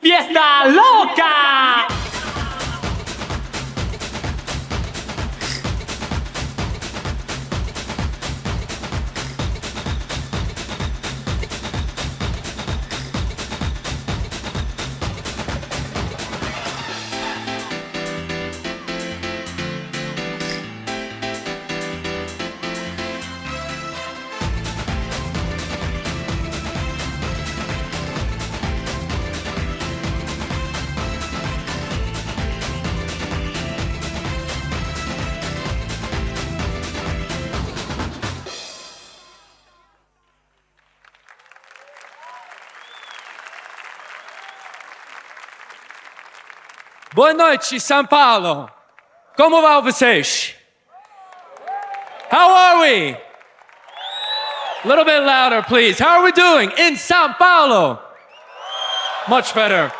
Fiesta Loca! Boa noite, São Paulo. Como vai vocês? How are we? A little bit louder, please. How are we doing in São Paulo? Much better.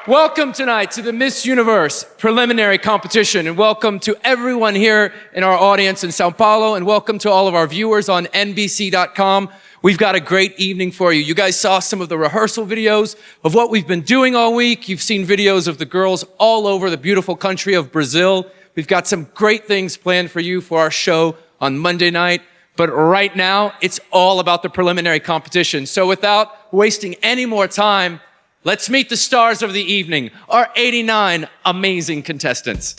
Welcome tonight to the Miss Universe preliminary competition, and welcome to everyone here in our audience in São Paulo, and welcome to all of our viewers on NBC.com. We've got a great evening for you. You guys saw some of the rehearsal videos of what we've been doing all week. You've seen videos of the girls all over the beautiful country of Brazil. We've got some great things planned for you for our show on Monday night. But right now, it's all about the preliminary competition. So without wasting any more time, let's meet the stars of the evening, our 89 amazing contestants.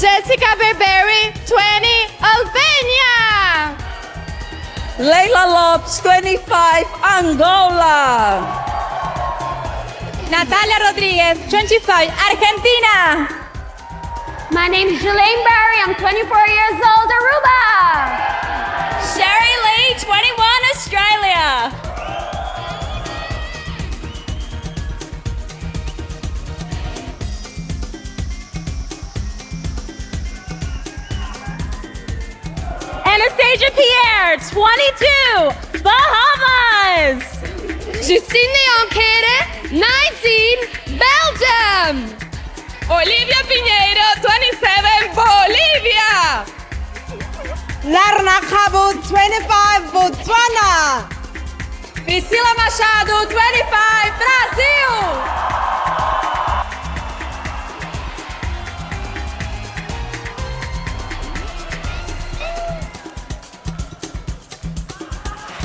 Jessica Berberry, 20, Albania. Layla Lopes, 25, Angola. Natalia Rodriguez, 25, Argentina. My name is Jelaine Barry. I'm 24 years old, Aruba. Sherry Lee, 21, Australia. Anastasia Pierre, 22, Bahamas. Justine Leon-Kere, 19, Belgium. Olivia Pinheiro, 27, Bolivia. Larna Cabo, 25, Botswana. Priscila Machado, 25, Brasil.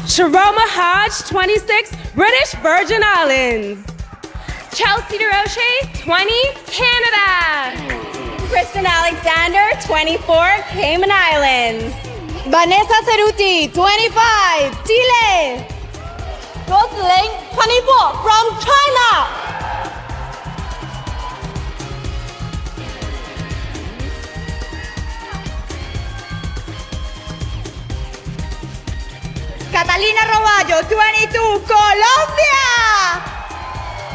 Sharoma Hodge, 26, British Virgin Islands. Chelsea DeRoche, 20, Canada. Kristen Alexander, 24, Cayman Islands. Vanessa Cerruti, 25, Chile. Rosalind, 24, from China. Catalina Roballo, 22, Colombia.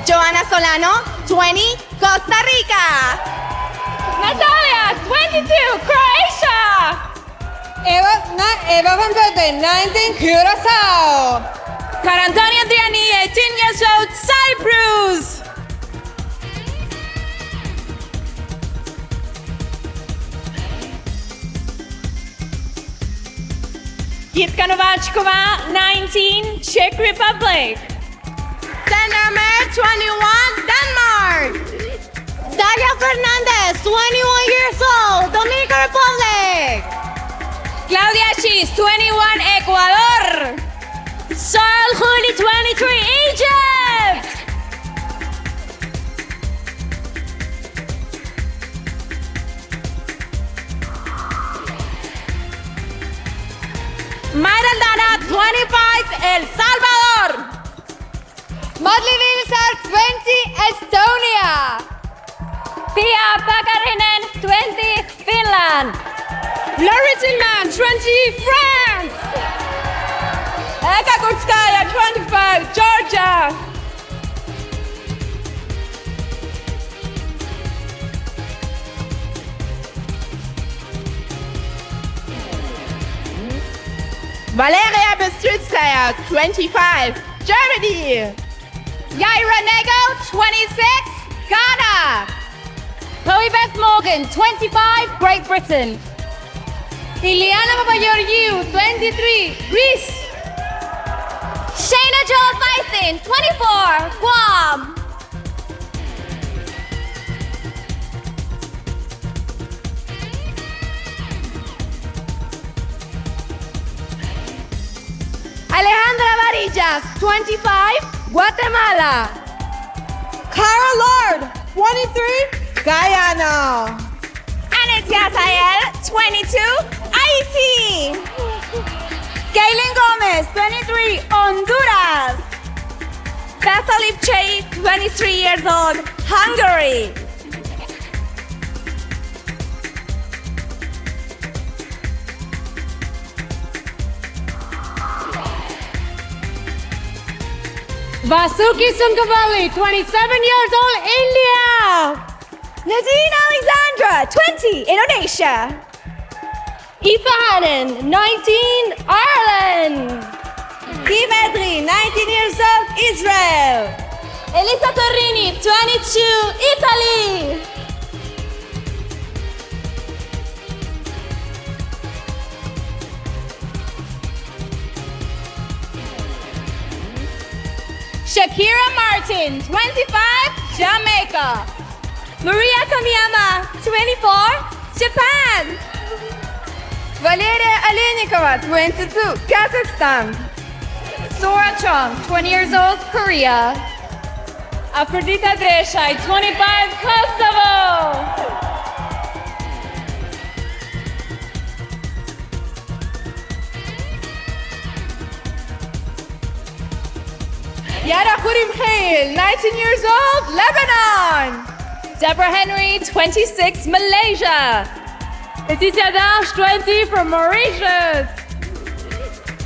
Joana Solano, 20, Costa Rica. Natalia, 22, Croatia. Eva Van Velde, 19, Curaçao. Carantonia Adriani, 18 years old, Cyprus. Jitka Nováčková, 19, Czech Republic. Sandra Mer, 21, Denmark. Dalia Fernandez, 21 years old, Dominican Republic. Claudia Chis, 21, Ecuador. Saul Houli, 23, Egypt. Mayra Aldana, 25, El Salvador. Madly Vilsar, 20, Estonia. Pia Pakarinen, 20, Finland. Laurie Tillman, 20, France. Eka Gutskaya, 25, Georgia. Valeria Bestrutskaya, 25, Germany. Yaira Nego, 26, Ghana. Chloe Beth Morgan, 25, Great Britain. Iliana Papageorgiou, 23, Greece. Shayna Joel Bison, 24, Guam. Alejandra Varillas, 25, Guatemala. Cara Lord, 23, Guyana. Anatia Sayel, 22, Haiti. Kaylin Gomez, 23, Honduras. Bethel Ipchey, 23 years old, Hungary. Vasuki Sunkavalli, 27 years old, India. Nadine Alexandra, 20, Indonesia. Aoife Hannon, 19, Ireland. Dimitri, 19 years old, Israel. Elisa Torrini, 22, Italy. Shakira Martin, 25, Jamaica. Maria Kamiyama, 24, Japan. Valeria Alenikova, 22, Kazakhstan. Sora Chong, 20 years old, Korea. Aphrodita Dreshai, 25, Kosovo. Yara Hurim Khail, 19 years old, Lebanon. Deborah Henry, 26, Malaysia. Leticia Dash, 20, from Mauritius.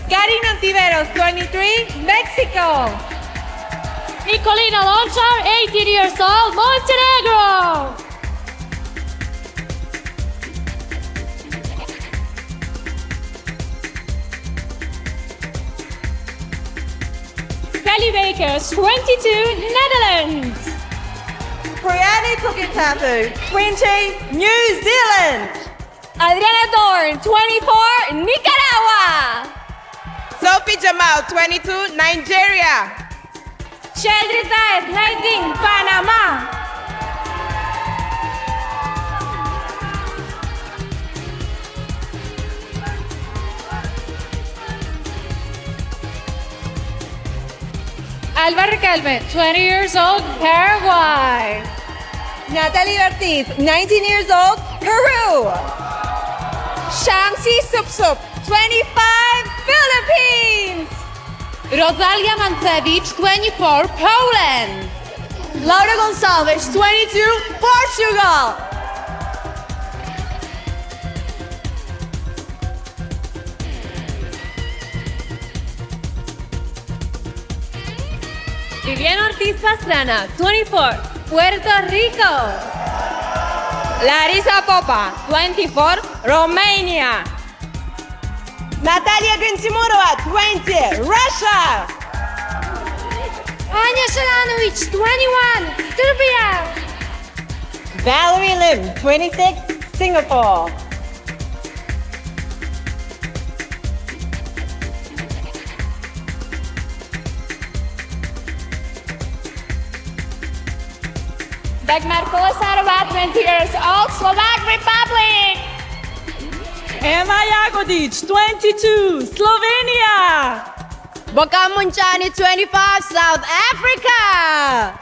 Karina Tiveros, 23, Mexico. Nicolina Lonchar, 18 years old, Montenegro. Kelly Baker, 22, Netherlands. Brianni Tukitapu, 20, New Zealand. Adriana Dorn, 24, Nicaragua. Sophie Jamal, 22, Nigeria. Sheldry Zaid, 19, Panama. Alba Riquelme, 20 years old, Paraguay. Natalie Ortiz, 19 years old, Peru. Shamsi Supsup, 25, Philippines. Rosalia Mancevich, 24, Poland. Laura Gonçalves, 22, Portugal. Viviana Ortiz Pastrana, 24, Puerto Rico. Larissa Popa, 24, Romania. Natalia Grintimurova, 20, Russia. Anya Shalanovic, 21, Serbia. Valerie Lim, 26, Singapore. Dagmar Kolesarova, 20 years old, Slovak Republic. Emma Jagodic, 22, Slovenia. Boka Munchani, 25, South Africa.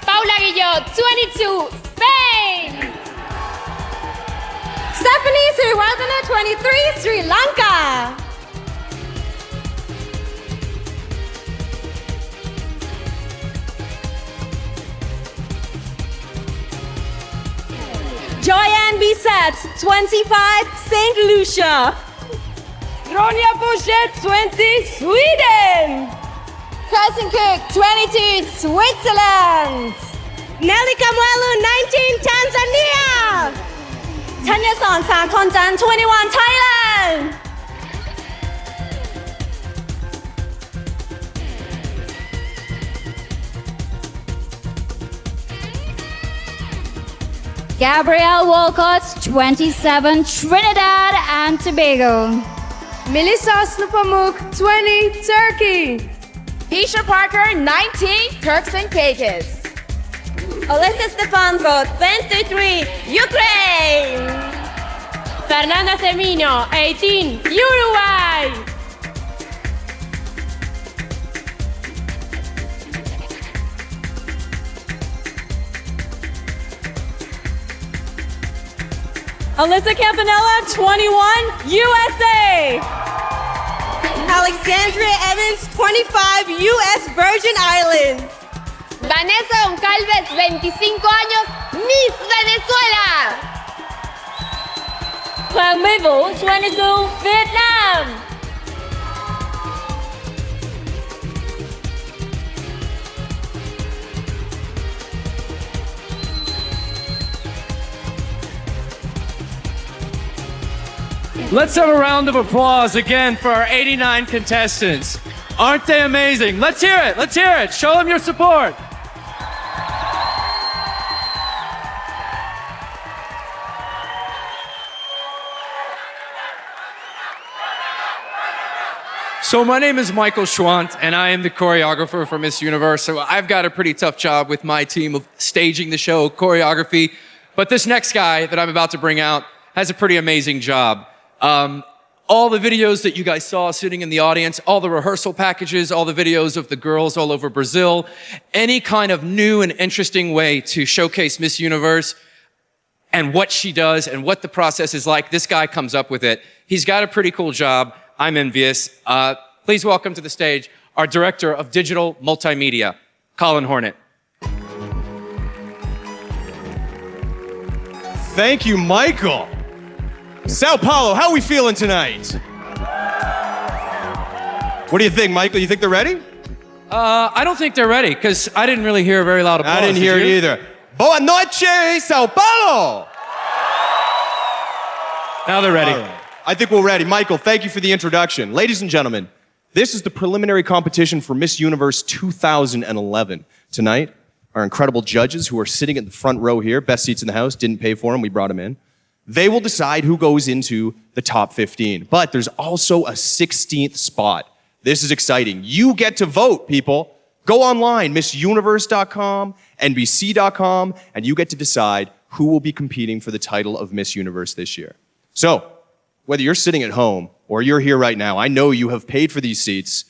Paula Guillot, 22, Spain. Stephanie Sriwardana, 23, Sri Lanka. Joyanne Bisset, 25, St. Lucia. Ronja Bouchet, 20, Sweden. Kirsten Cook, 22, Switzerland. Nelly Kamwelu, 19, Tanzania. Tanya Sonsan Konjan, 21, Thailand. Gabrielle Walcott, 27, Trinidad and Tobago. Melissa Slupamuk, 20, Turkey. Keisha Parker, 19, Turks and Caicos. Alyssa Stefanko, 23, Ukraine. Fernanda Semino, 18, Uruguay. Alyssa Campanella, 21, USA. Alexandria Evans, 25, U.S. Virgin Islands. Vanessa Goncalves, 25 años, Miss Venezuela. Hoàng My Vũ, 22, Vietnam. Let's have a round of applause again for our 89 contestants. Aren't they amazing? Let's hear it. Let's hear it. Show them your support. So my name is Michael Schwant, and I am the choreographer for Miss Universe. So I've got a pretty tough job with my team of staging the show, choreography. But this next guy that I'm about to bring out has a pretty amazing job. All the videos that you guys saw sitting in the audience, all the rehearsal packages, all the videos of the girls all over Brazil, any kind of new and interesting way to showcase Miss Universe and what she does and what the process is like, this guy comes up with it. He's got a pretty cool job. I'm envious. Please welcome to the stage our Director of Digital Multimedia, Colin Hornet. Thank you, Michael. Sao Paulo, how are we feeling tonight? What do you think, Michael? You think they're ready? I don't think they're ready, because I didn't really hear a very loud applause. I didn't hear it either. Boa noche, Sao Paulo! Now they're ready. All right. I think we're ready. Michael, thank you for the introduction. Ladies and gentlemen, this is the preliminary competition for Miss Universe 2011. Tonight, our incredible judges who are sitting in the front row here, best seats in the house, didn't pay for them, we brought them in. They will decide who goes into the top 15. But there's also a 16th spot. This is exciting. You get to vote, people. Go online, MissUniverse.com, NBC.com, and you get to decide who will be competing for the title of Miss Universe this year. So, whether you're sitting at home or you're here right now, I know you have paid for these seats.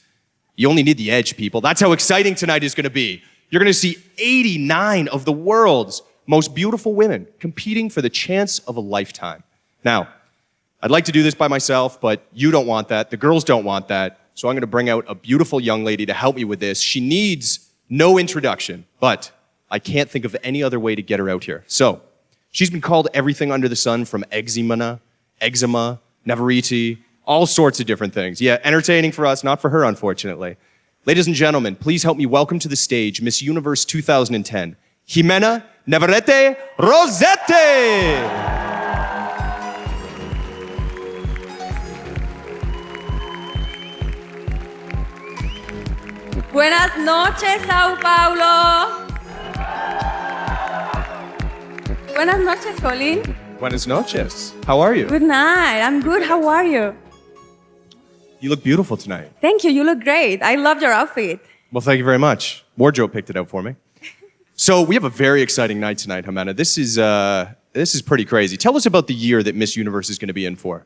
You only need the edge, people. That's how exciting tonight is going to be. You're going to see 89 of the world's most beautiful women competing for the chance of a lifetime. Now, I'd like to do this by myself, but you don't want that. The girls don't want that. So I'm going to bring out a beautiful young lady to help me with this. She needs no introduction, but I can't think of any other way to get her out here. So she's been called everything under the sun, from eczema, Neveriti, all sorts of different things. Yeah, entertaining for us, not for her, unfortunately. Ladies and gentlemen, please help me welcome to the stage Miss Universe 2010, Jimena Navarrete Rosete. Buenas noches, Sao Paulo. Buenas noches, Colin. Buenas noches. How are you? Good night. I'm good. How are you? You look beautiful tonight. Thank you. You look great. I love your outfit. Well, thank you very much. Wardrobe picked it out for me. So we have a very exciting night tonight, Jimena. This is pretty crazy. Tell us about the year that Miss Universe is going to be in for.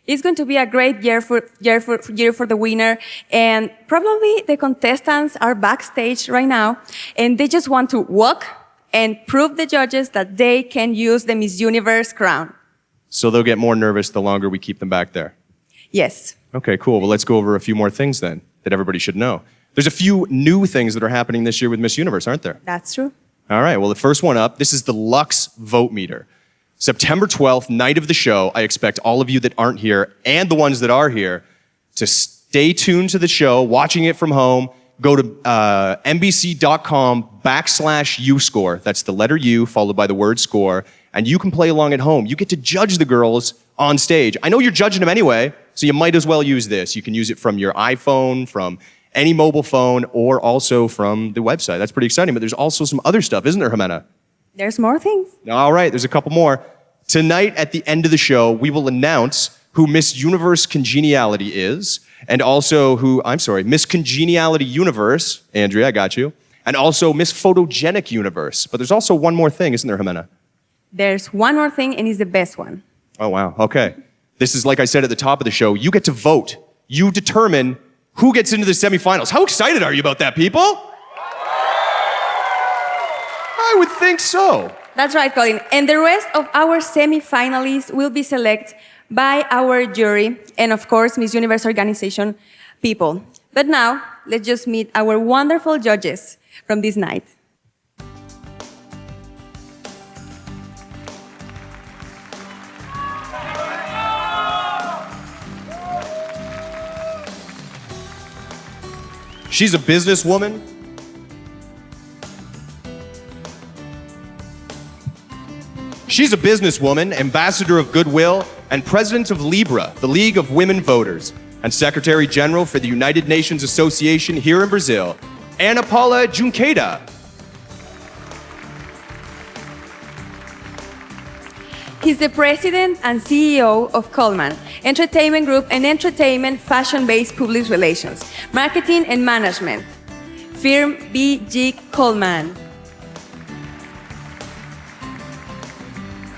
It's going to be a great year for the winner, and probably the contestants are backstage right now, and they just want to walk and prove the judges that they can use the Miss Universe crown. So they'll get more nervous the longer we keep them back there. Yes. Okay, cool. Well, let's go over a few more things then that everybody should know. There's a few new things that are happening this year with Miss Universe, aren't there? That's true. All right, well, the first one up, this is the Lux Vote Meter. September 12th, night of the show, I expect all of you that aren't here and the ones that are here to stay tuned to the show, watching it from home. Go to NBC.com/UScore. That's the letter U followed by the word score. And you can play along at home. You get to judge the girls on stage. I know you're judging them anyway, so you might as well use this. You can use it from your iPhone, from any mobile phone, or also from the website. That's pretty exciting, but there's also some other stuff, isn't there, Jimena? There's more things. All right, there's a couple more. Tonight, at the end of the show, we will announce who Miss Universe Congeniality is, and also Miss Congeniality Universe, Andrea, I got you, and also Miss Photogenic Universe. But there's also one more thing, isn't there, Jimena? There's one more thing, and it's the best one. Oh, wow, okay. This is, like I said at the top of the show, you get to vote. You determine who gets into the semifinals. How excited are you about that, people? I would think so. That's right, Colin. And the rest of our semi-finalists will be selected by our jury and, of course, Miss Universe organization people. But now, let's just meet our wonderful judges from this night. She's a businesswoman. She's a businesswoman, ambassador of goodwill, and president of Libra, the League of Women Voters, and secretary general for the United Nations Association here in Brazil, Ana Paula Junqueira. He's the president and CEO of Coleman Entertainment Group and entertainment fashion-based public relations, marketing and management, firm B.G. Coleman.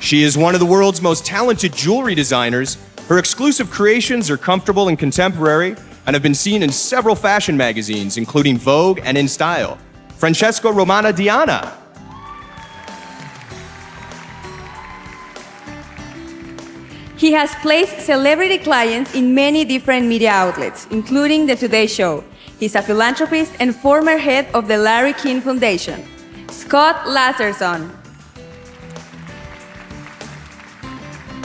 She is one of the world's most talented jewelry designers. Her exclusive creations are comfortable and contemporary and have been seen in several fashion magazines, including Vogue and In Style. Francesco Romana Diana. He has placed celebrity clients in many different media outlets, including The Today Show. He's a philanthropist and former head of the Larry King Foundation. Scott Lasserson.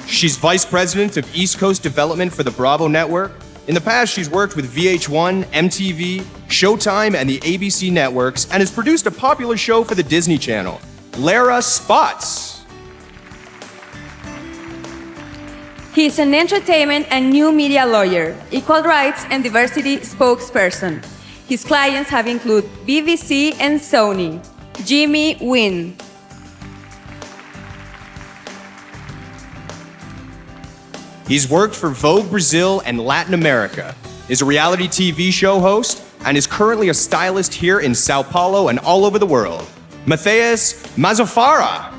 She's vice president of East Coast Development for the Bravo Network. In the past, she's worked with VH1, MTV, Showtime, and the ABC networks, and has produced a popular show for the Disney Channel, Lara Spots. He is an entertainment and new media lawyer, equal rights and diversity spokesperson. His clients have included BBC and Sony. Jimmy Wynn. He's worked for Vogue Brazil and Latin America, is a reality TV show host, and is currently a stylist here in Sao Paulo and all over the world. Matthias Mazafara.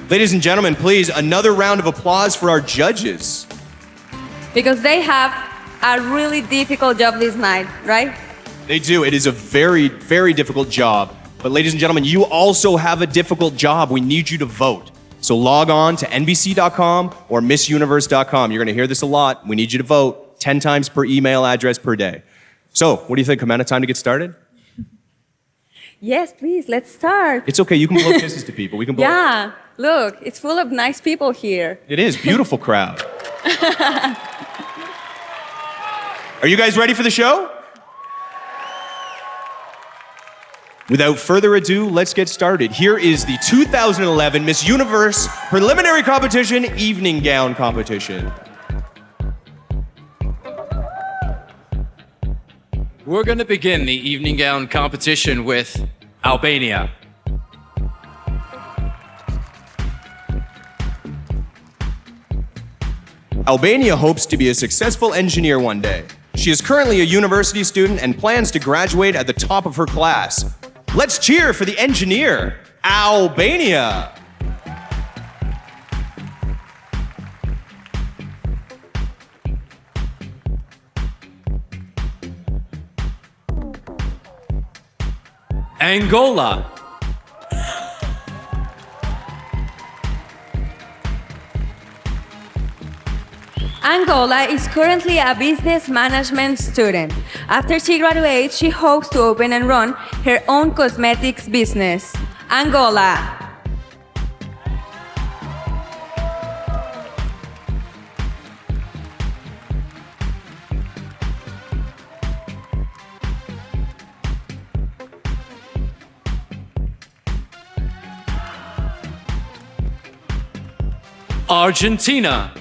Ladies and gentlemen, please, another round of applause for our judges. Because they have a really difficult job this night, right? They do. It is a very, very difficult job. But ladies and gentlemen, you also have a difficult job. We need you to vote. So log on to NBC.com or MissUniverse.com. You're going to hear this a lot. We need you to vote 10 times per email address per day. So, what do you think, Jimena? Time to get started? Yes, please, let's start. It's okay. You can blow kisses to people. We can blow. Yeah, look, it's full of nice people here. It is. Beautiful crowd. Are you guys ready for the show? Without further ado, let's get started. Here is the 2011 Miss Universe Preliminary Competition Evening Gown Competition. We're going to begin the evening gown competition with Albania. Albania hopes to be a successful engineer one day. She is currently a university student and plans to graduate at the top of her class. Let's cheer for the engineer, Albania. Angola. Angola is currently a business management student. After she graduates, she hopes to open and run her own cosmetics business. Angola. Argentina.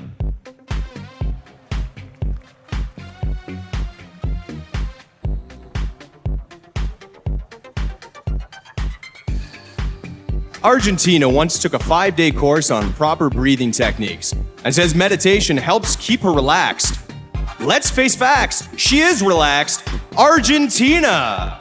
Argentina once took a 5-day course on proper breathing techniques and says meditation helps keep her relaxed. Let's face facts, she is relaxed. Argentina!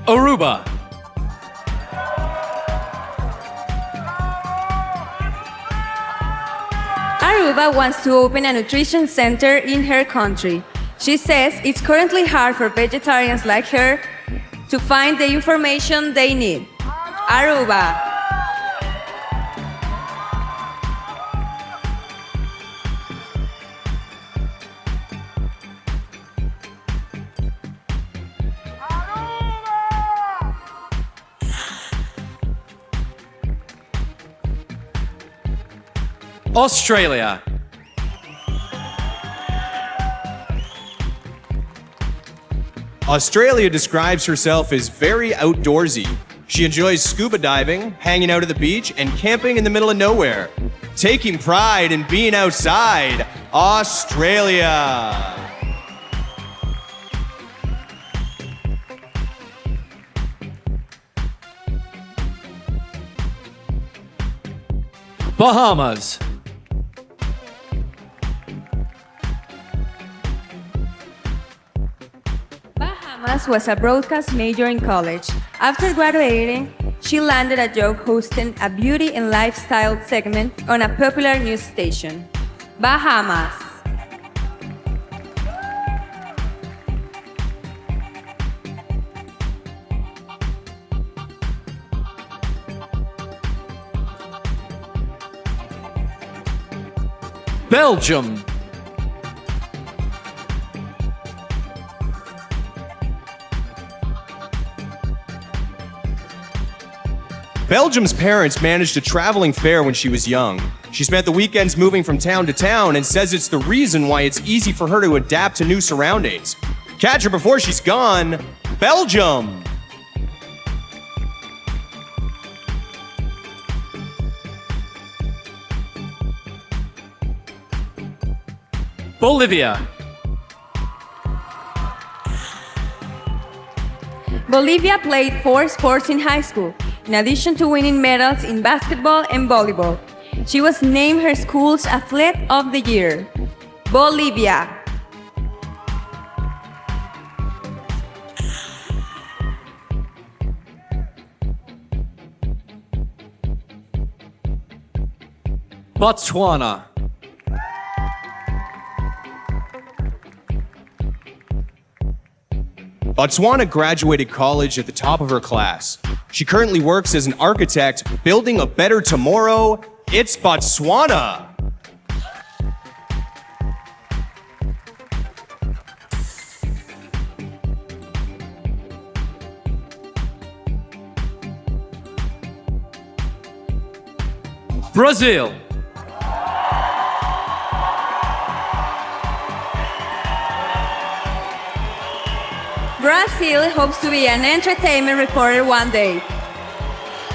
Aruba. Aruba wants to open a nutrition center in her country. She says it's currently hard for vegetarians like her to find the information they need. Aruba. Australia. Australia describes herself as very outdoorsy. She enjoys scuba diving, hanging out at the beach, and camping in the middle of nowhere. Taking pride in being outside. Australia. Bahamas. Bahamas was a broadcast major in college. After graduating, she landed a job hosting a beauty and lifestyle segment on a popular news station. Bahamas. Belgium. Belgium's parents managed a traveling fair when she was young. She spent the weekends moving from town to town and says it's the reason why it's easy for her to adapt to new surroundings. Catch her before she's gone. Belgium! Bolivia. Bolivia played 4 sports in high school, in addition to winning medals in basketball and volleyball. She was named her school's Athlete of the Year. Bolivia. Botswana. Botswana graduated college at the top of her class. She currently works as an architect building a better tomorrow. It's Botswana. Brazil. Brazil hopes to be an entertainment reporter one day.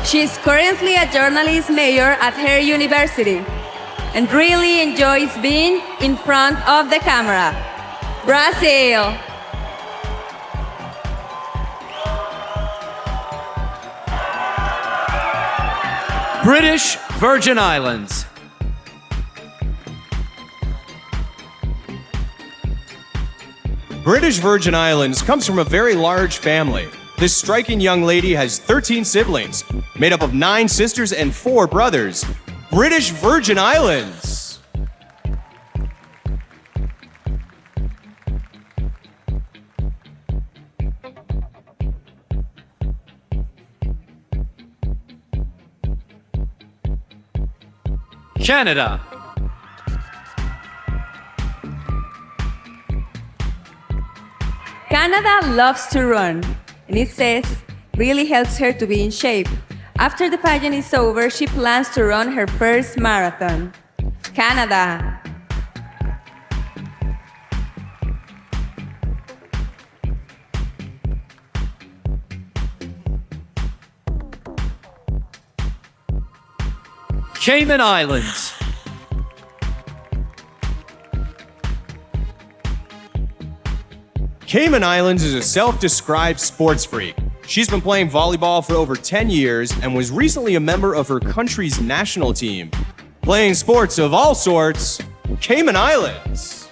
She is currently a journalist major at her university and really enjoys being in front of the camera. Brazil. British Virgin Islands. British Virgin Islands comes from a very large family. This striking young lady has 13 siblings, made up of 9 sisters and 4 brothers. British Virgin Islands. Canada. Canada loves to run, and it says really helps her to be in shape. After the pageant is over, she plans to run her first marathon. Canada. Cayman Islands. Cayman Islands is a self-described sports freak. She's been playing volleyball for over 10 years and was recently a member of her country's national team. Playing sports of all sorts, Cayman Islands.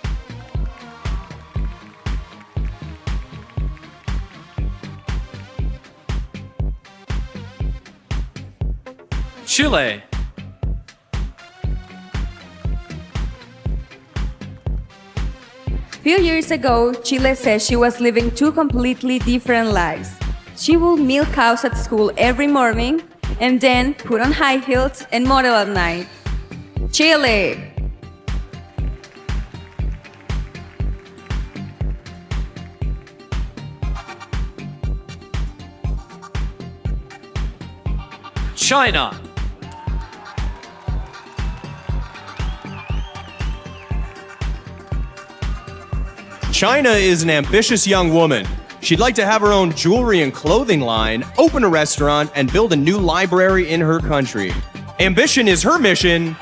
Chile. Few years ago, Chile said she was living two completely different lives. She would milk cows at school every morning and then put on high heels and model at night. Chile! China. China is an ambitious young woman. She'd like to have her own jewelry and clothing line, open a restaurant, and build a new library in her country. Ambition is her mission.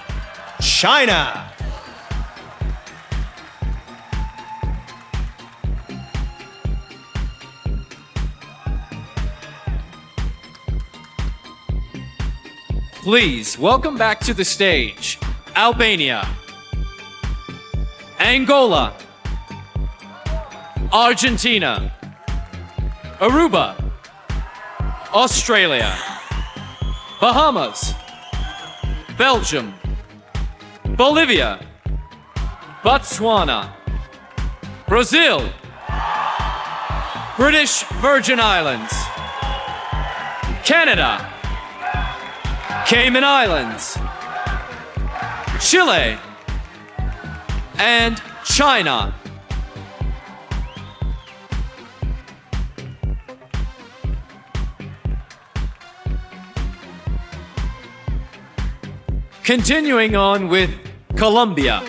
China. Please welcome back to the stage Albania, Angola, Argentina, Aruba, Australia, Bahamas, Belgium, Bolivia, Botswana, Brazil, British Virgin Islands, Canada, Cayman Islands, Chile, and China. Continuing on with Colombia.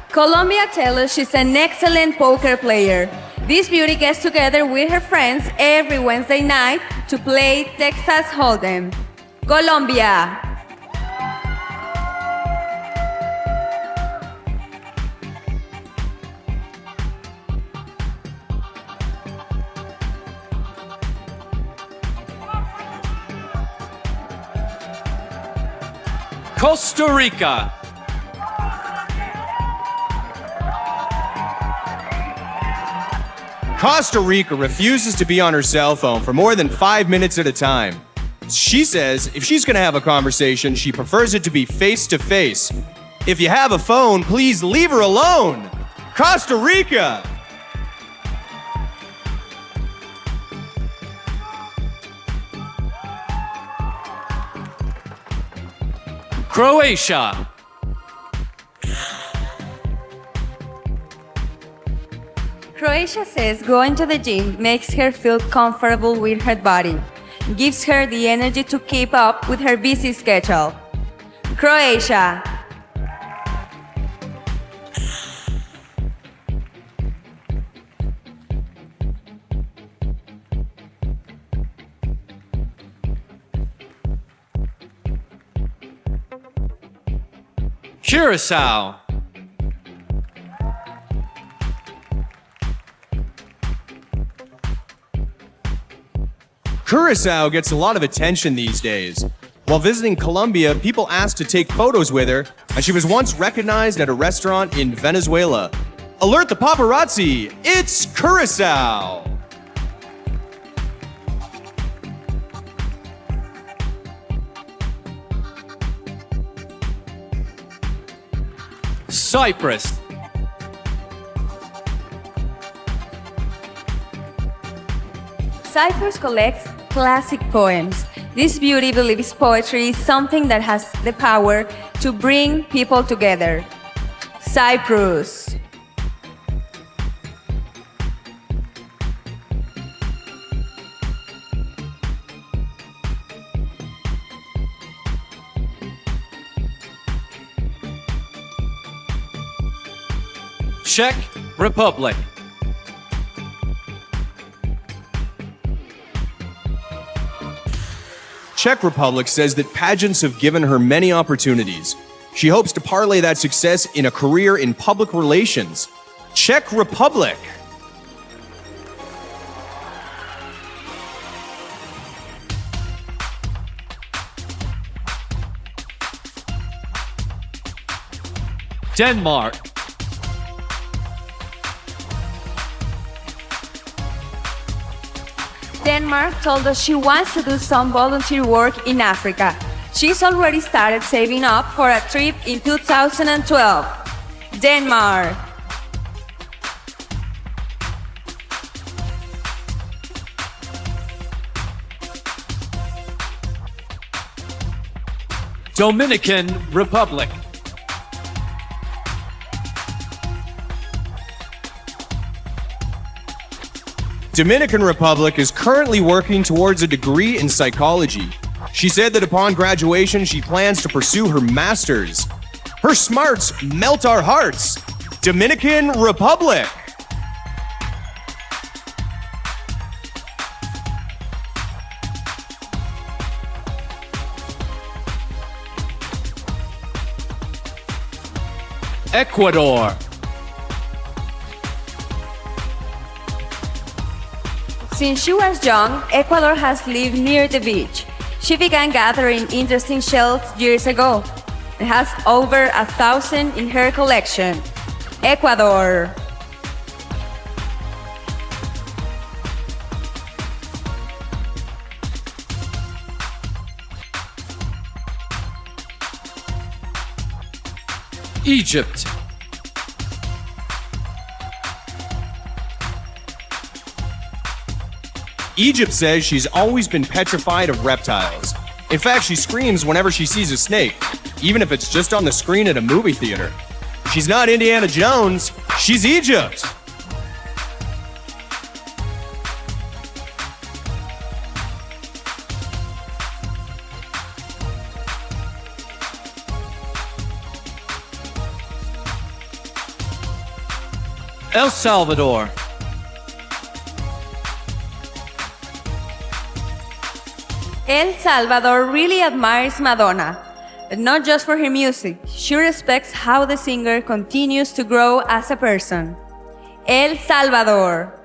Colombia tells us she's an excellent poker player. This beauty gets together with her friends every Wednesday night to play Texas Hold'em. Colombia! Costa Rica. Costa Rica refuses to be on her cell phone for more than 5 minutes at a time. She says if she's gonna have a conversation, she prefers it to be face to face. If you have a phone, please leave her alone. Costa Rica! Croatia. Croatia says going to the gym makes her feel comfortable with her body, gives her the energy to keep up with her busy schedule. Croatia. Curacao. Curacao gets a lot of attention these days. While visiting Colombia, people asked to take photos with her, and she was once recognized at a restaurant in Venezuela. Alert the paparazzi! It's Curacao! Cyprus. Cyprus collects classic poems. This beauty believes poetry is something that has the power to bring people together. Cyprus. Czech Republic. Czech Republic says that pageants have given her many opportunities. She hopes to parlay that success in a career in public relations. Czech Republic. Denmark. Denmark told us she wants to do some volunteer work in Africa. She's already started saving up for a trip in 2012. Denmark. Dominican Republic. Dominican Republic is currently working towards a degree in psychology. She said that upon graduation, she plans to pursue her master's. Her smarts melt our hearts. Dominican Republic. Ecuador. Since she was young, Ecuador has lived near the beach. She began gathering interesting shells years ago and has over 1,000 in her collection. Ecuador. Egypt. Egypt says she's always been petrified of reptiles. In fact, she screams whenever she sees a snake, even if it's just on the screen at a movie theater. She's not Indiana Jones, she's Egypt. El Salvador. El Salvador really admires Madonna, but not just for her music. She respects how the singer continues to grow as a person. El Salvador.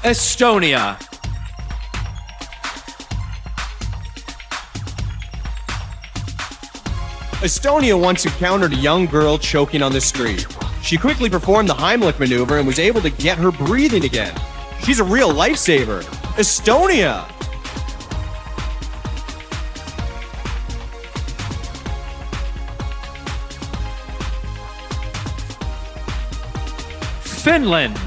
Estonia. Estonia once encountered a young girl choking on the street. She quickly performed the Heimlich maneuver and was able to get her breathing again. She's a real lifesaver. Estonia! Finland.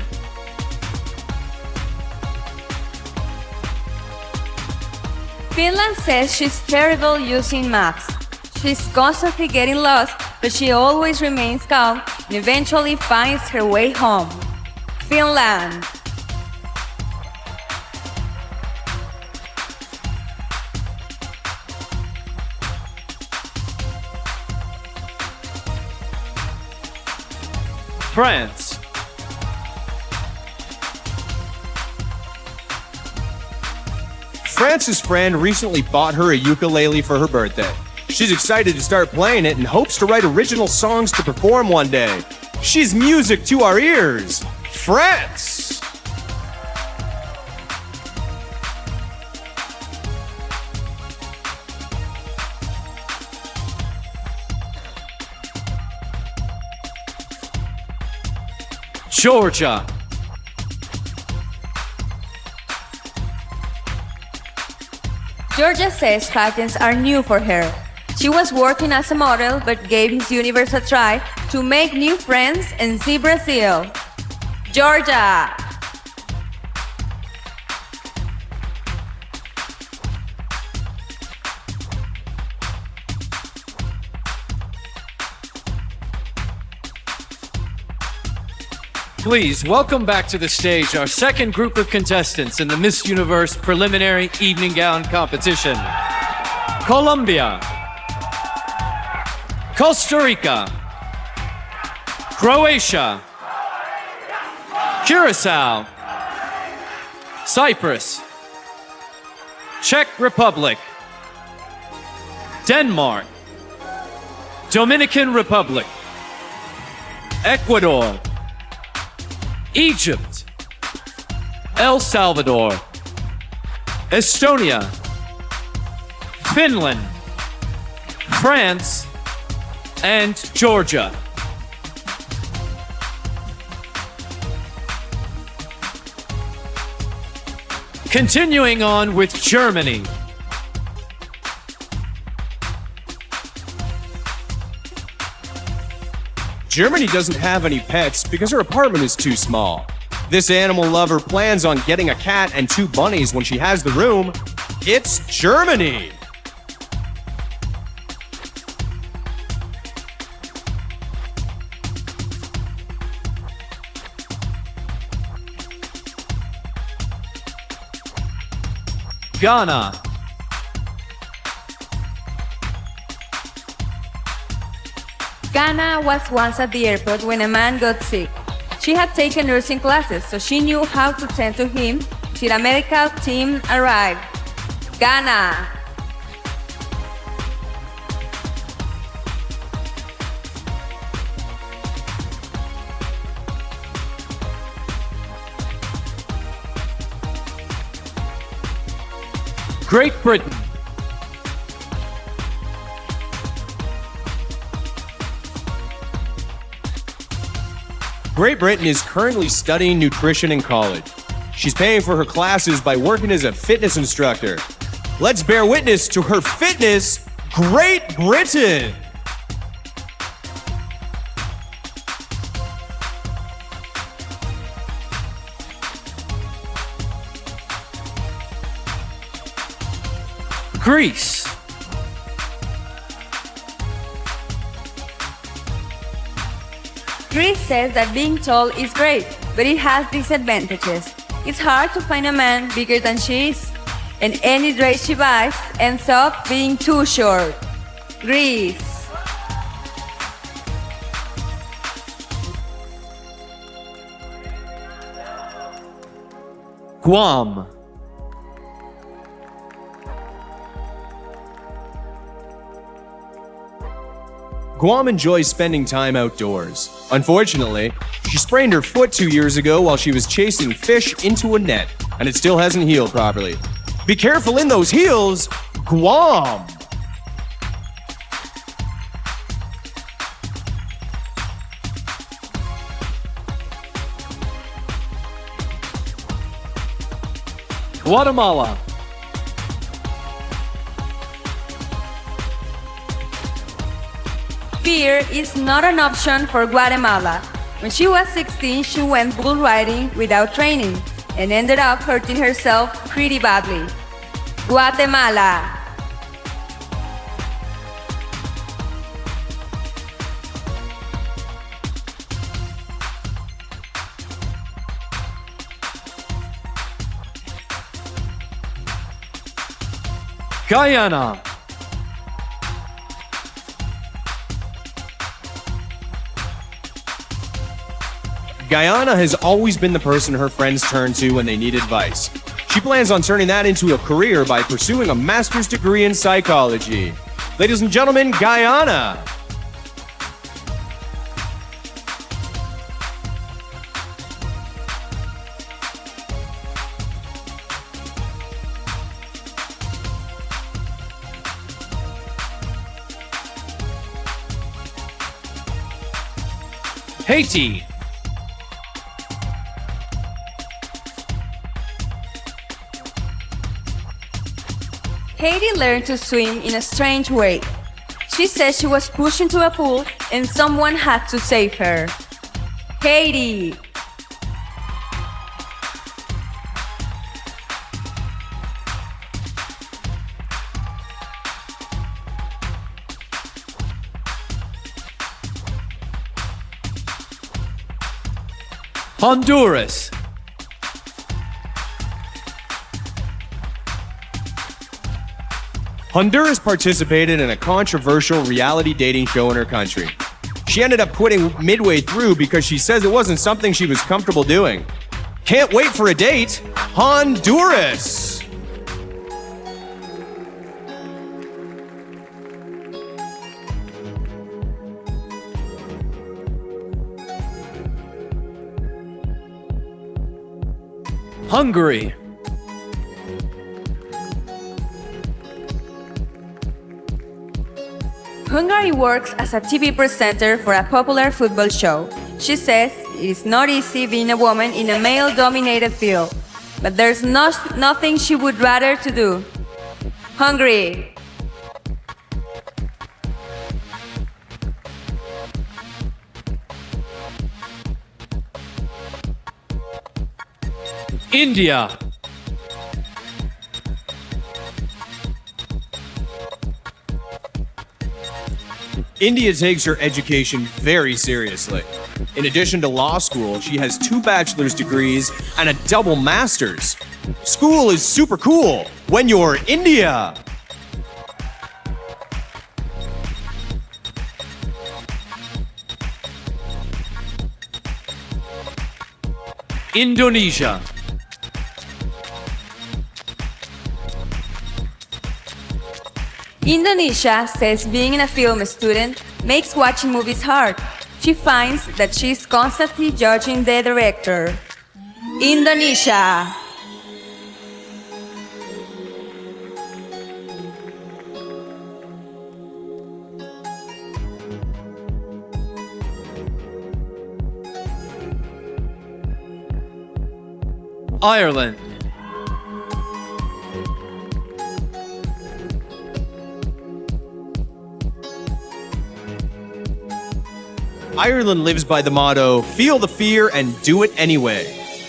Finland says she's terrible using maps. She's constantly getting lost, but she always remains calm and eventually finds her way home. Finland. France. France's friend recently bought her a ukulele for her birthday. She's excited to start playing it and hopes to write original songs to perform one day. She's music to our ears. France! Georgia. Georgia says pageants are new for her. She was working as a model but gave Miss Universe a try to make new friends and see Brazil. Georgia. Please welcome back to the stage our second group of contestants in the Miss Universe preliminary evening gown competition. Colombia. Costa Rica. Croatia. Curacao, Cyprus, Czech Republic, Denmark, Dominican Republic, Ecuador, Egypt, El Salvador, Estonia, Finland, France, and Georgia. Continuing on with Germany. Germany doesn't have any pets because her apartment is too small. This animal lover plans on getting a cat and 2 bunnies when she has the room. It's Germany! Ghana, Ghana was once at the airport when a man got sick. She had taken nursing classes, so she knew how to tend to him till a medical team arrived. Ghana. Great Britain, Great Britain is currently studying nutrition in college. She's paying for her classes by working as a fitness instructor. Let's bear witness to her fitness, Great Britain! Greece, Greece says that being tall is great, but it has disadvantages. It's hard to find a man bigger than she is, and any dress she buys ends up being too short. Greece. Guam, Guam enjoys spending time outdoors. Unfortunately, she sprained her foot 2 years ago while she was chasing fish into a net, and it still hasn't healed properly. Be careful in those heels, Guam! Guatemala, Fear is not an option for Guatemala. When she was 16, she went bull riding without training and ended up hurting herself pretty badly. Guatemala. Guyana, Guyana has always been the person her friends turn to when they need advice. She plans on turning that into a career by pursuing a master's degree in psychology. Ladies and gentlemen, Guyana! Haiti, Haiti learned to swim in a strange way. She says she was pushed into a pool and someone had to save her. Haiti. Honduras, Honduras participated in a controversial reality dating show in her country. She She ended up quitting midway through because she says it wasn't something she was comfortable doing. Can't wait for a date. Honduras. Hungary. Hungary works as a TV presenter for a popular football show. She says it is not easy being a woman in a male-dominated field, but there's nothing she would rather to do. Hungary. India. India takes her education very seriously. In addition to law school, she has 2 bachelor's degrees and a double master's. School is super cool when you're India. Indonesia. Indonesia says being a film student makes watching movies hard. She finds that she's constantly judging the director. Indonesia. Ireland. Ireland lives by the motto, feel the fear and do it anyway.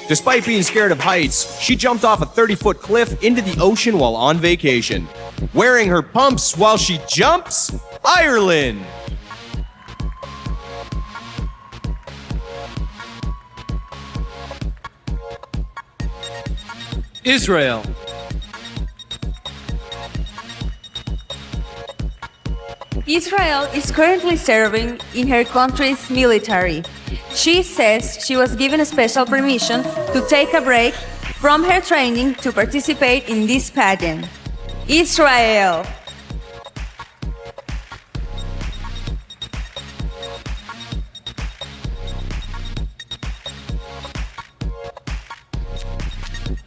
Despite being scared of heights, she jumped off a 30-foot cliff into the ocean while on vacation. Wearing her pumps while she jumps? Ireland! Israel. Israel is currently serving in her country's military. She says she was given a special permission to take a break from her training to participate in this pageant. Israel.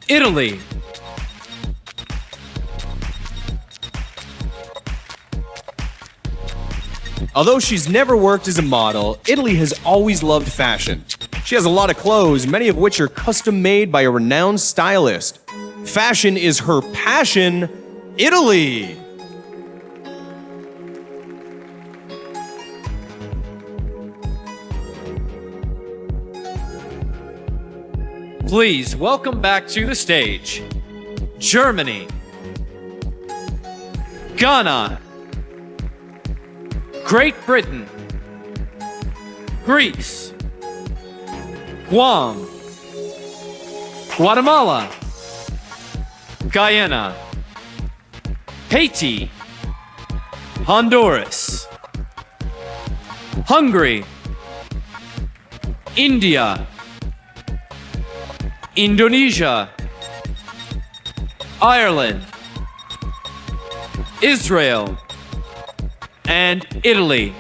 Italy. Although she's never worked as a model, Italy has always loved fashion. She has a lot of clothes, many of which are custom made by a renowned stylist. Fashion is her passion. Italy! Please welcome back to the stage, Germany, Ghana, Great Britain, Greece, Guam, Guatemala, Guyana, Haiti, Honduras, Hungary, India, Indonesia, Ireland, Israel, and Italy.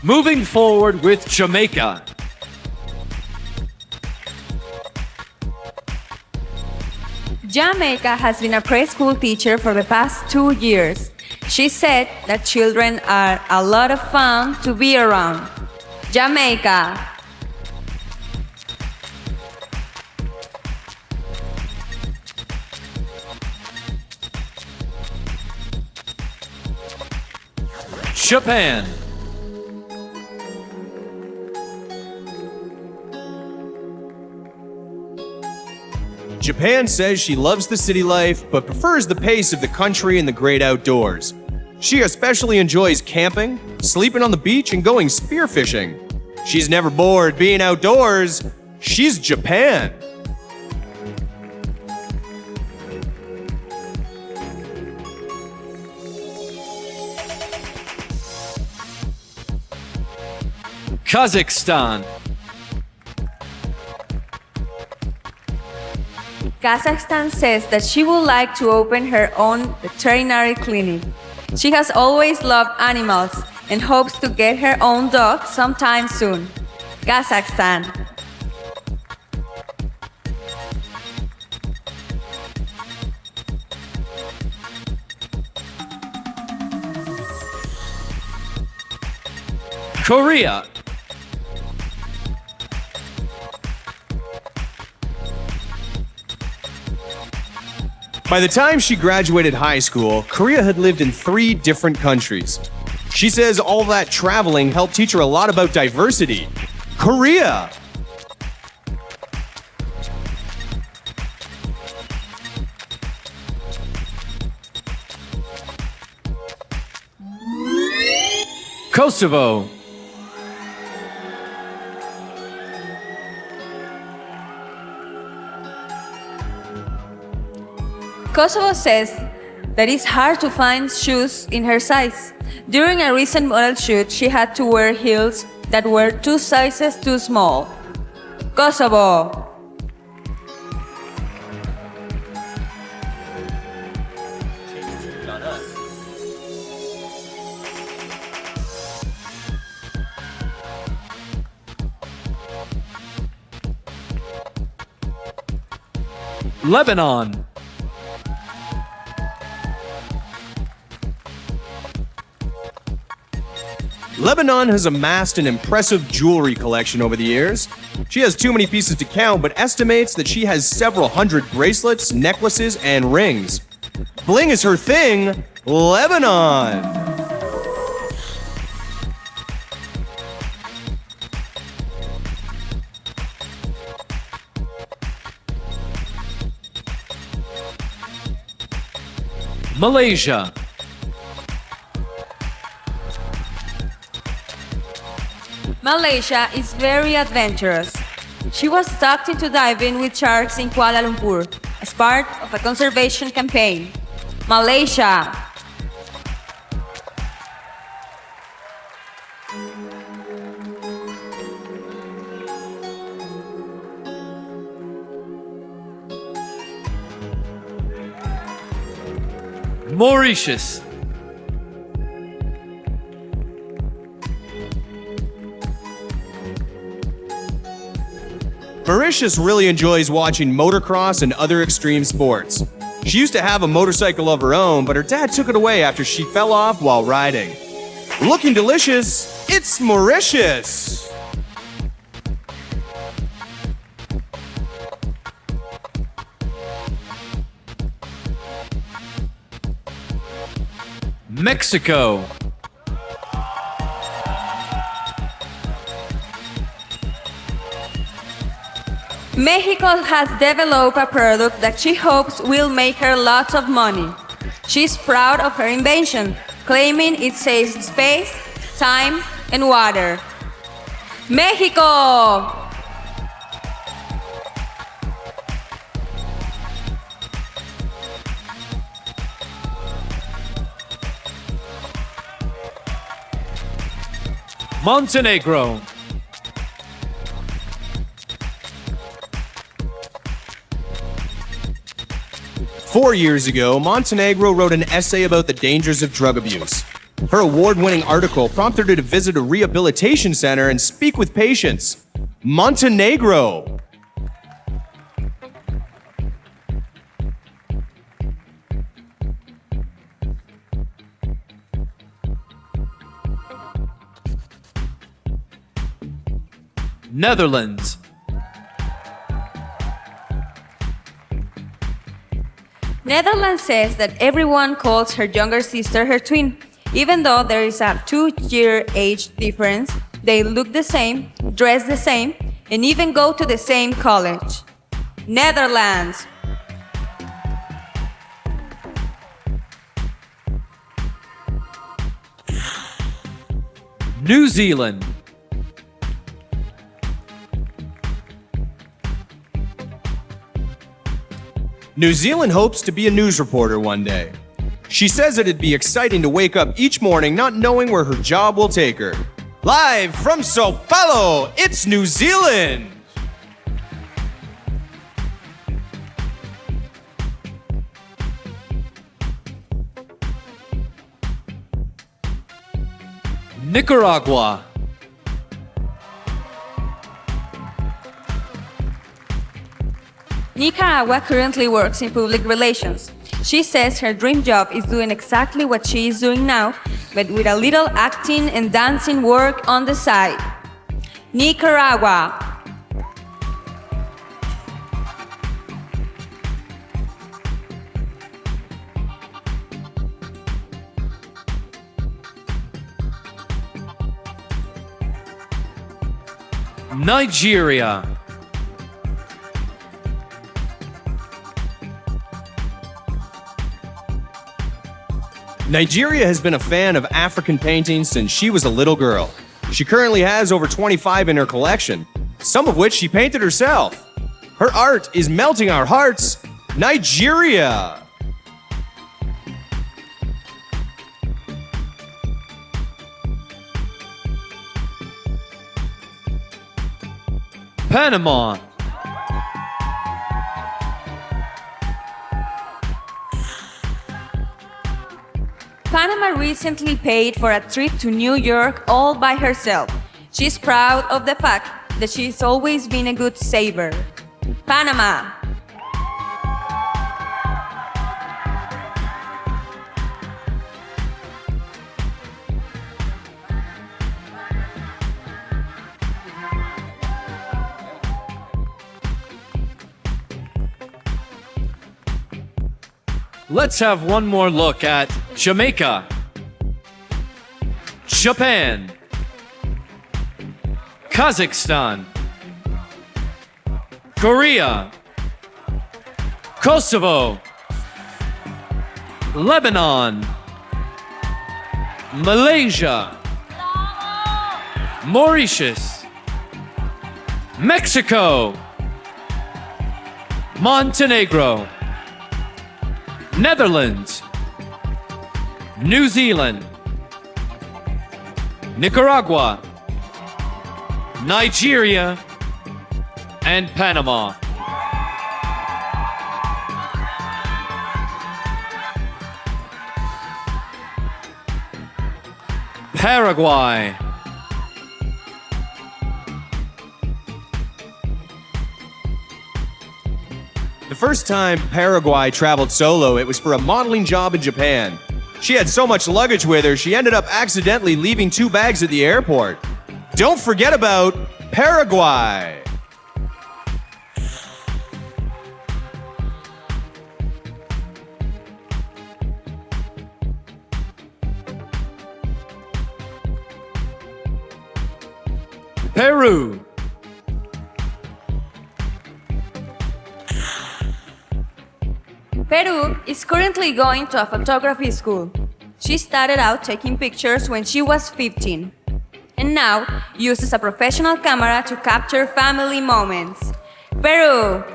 Moving forward with Jamaica. Jamaica has been a preschool teacher for the past 2 years. She said that children are a lot of fun to be around. Jamaica. Japan. Japan says she loves the city life, but prefers the pace of the country and the great outdoors. She especially enjoys camping, sleeping on the beach, and going spearfishing. She's never bored being outdoors. She's Japan. Kazakhstan. Kazakhstan says that she would like to open her own veterinary clinic. She has always loved animals and hopes to get her own dog sometime soon. Kazakhstan. Korea. By the time she graduated high school, Korea had lived in 3 different countries. She says all that traveling helped teach her a lot about diversity. Korea! Kosovo. Kosovo says that it's hard to find shoes in her size. During a recent model shoot, she had to wear heels that were 2 sizes too small. Kosovo. Lebanon. Lebanon has amassed an impressive jewelry collection over the years. She has too many pieces to count, but estimates that she has several hundred bracelets, necklaces, and rings. Bling is her thing. Lebanon! Malaysia. Malaysia is very adventurous. She was tucked into diving with sharks in Kuala Lumpur as part of a conservation campaign. Malaysia. Mauritius. Mauritius really enjoys watching motocross and other extreme sports. She used to have a motorcycle of her own, but her dad took it away after she fell off while riding. Looking delicious, it's Mauritius! Mexico. Mexico has developed a product that she hopes will make her lots of money. She's proud of her invention, claiming it saves space, time, and water. Mexico! Montenegro. Four years ago, Montenegro wrote an essay about the dangers of drug abuse. Her award-winning article prompted her to visit a rehabilitation center and speak with patients. Montenegro! Netherlands. Netherlands says that everyone calls her younger sister her twin. Even though there is a 2-year age difference, they look the same, dress the same, and even go to the same college. Netherlands. New Zealand. New Zealand hopes to be a news reporter one day. She says it'd be exciting to wake up each morning not knowing where her job will take her. Live from Sao Paulo, it's New Zealand. Nicaragua. Nicaragua currently works in public relations. She says her dream job is doing exactly what she is doing now, but with a little acting and dancing work on the side. Nicaragua. Nigeria. Nigeria has been a fan of African paintings since she was a little girl. She currently has over 25 in her collection, some of which she painted herself. Her art is melting our hearts. Nigeria! Panama. Panama recently paid for a trip to New York all by herself. She's proud of the fact that she's always been a good saver. Panama. Let's have one more look at Jamaica. Japan. Kazakhstan. Korea. Kosovo. Lebanon. Malaysia. Mauritius. Mexico. Montenegro. Netherlands, New Zealand, Nicaragua, Nigeria, and Panama. Paraguay. The first time Paraguay traveled solo, it was for a modeling job in Japan. She had so much luggage with her, she ended up accidentally leaving 2 bags at the airport. Don't forget about Paraguay. Peru. Peru is currently going to a photography school. She started out taking pictures when she was 15 and now uses a professional camera to capture family moments. Peru.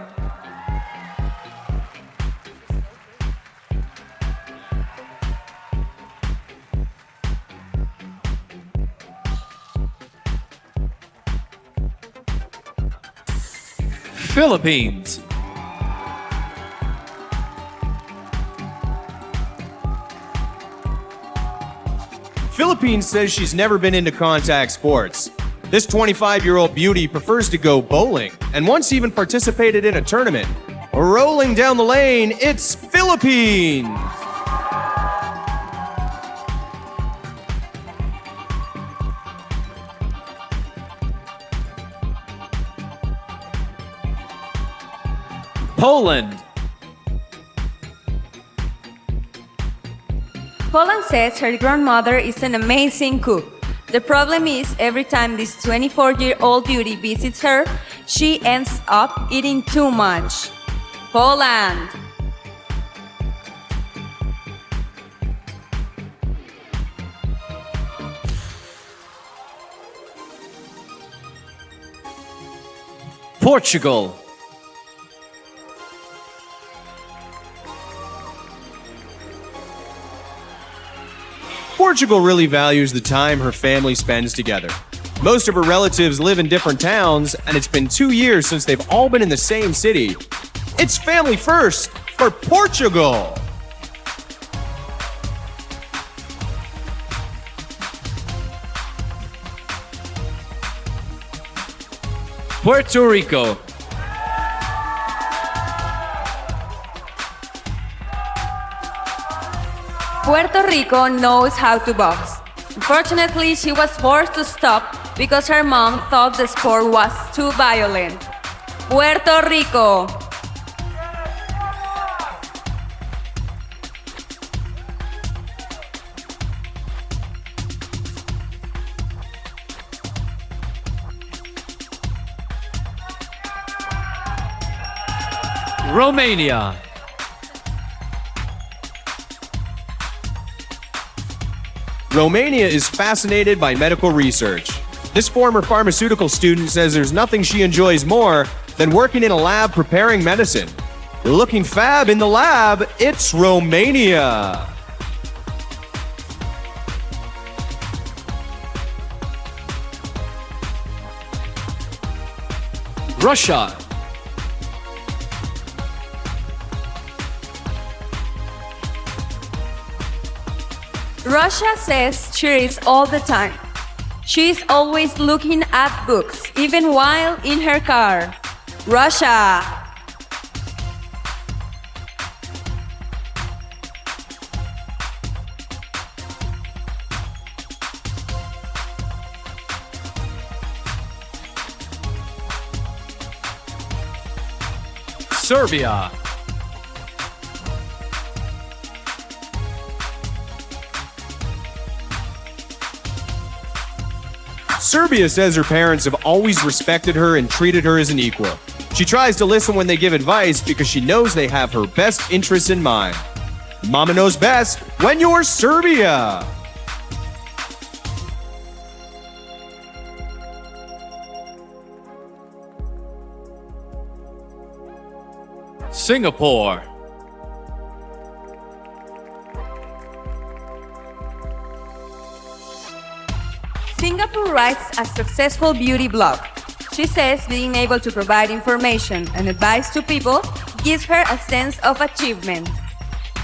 Philippines. Philippines says she's never been into contact sports. This 25-year-old beauty prefers to go bowling and once even participated in a tournament. Rolling down the lane, it's Philippines! Poland. Poland says her grandmother is an amazing cook. The problem is, every time this 24-year-old beauty visits her, she ends up eating too much. Poland. Portugal. Portugal really values the time her family spends together. Most of her relatives live in different towns, and it's been 2 years since they've all been in the same city. It's family first for Portugal. Puerto Rico. Puerto Rico knows how to box. Unfortunately, she was forced to stop because her mom thought the sport was too violent. Puerto Rico. Romania. Romania is fascinated by medical research. This former pharmaceutical student says there's nothing she enjoys more than working in a lab preparing medicine. Looking fab in the lab, it's Romania. Russia. Russia says she reads all the time. She's always looking at books, even while in her car. Russia. Serbia. Serbia says her parents have always respected her and treated her as an equal. She tries to listen when they give advice because she knows they have her best interests in mind. Mama knows best when you're Serbia. Singapore. Singapore writes a successful beauty blog. She says being able to provide information and advice to people gives her a sense of achievement.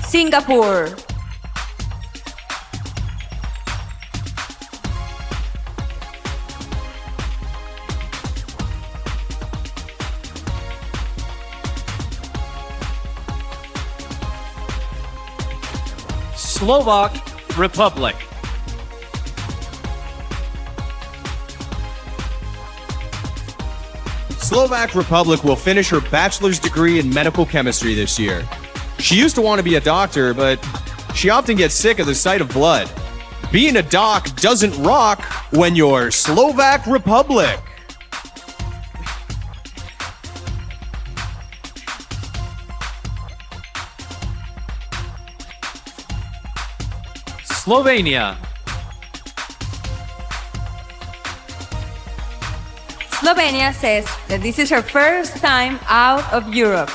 Singapore. Slovak Republic. Slovak Republic will finish her bachelor's degree in medical chemistry this year. She used to want to be a doctor, but she often gets sick at the sight of blood. Being a doc doesn't rock when you're Slovak Republic. Slovenia. Slovenia says that this is her first time out of Europe.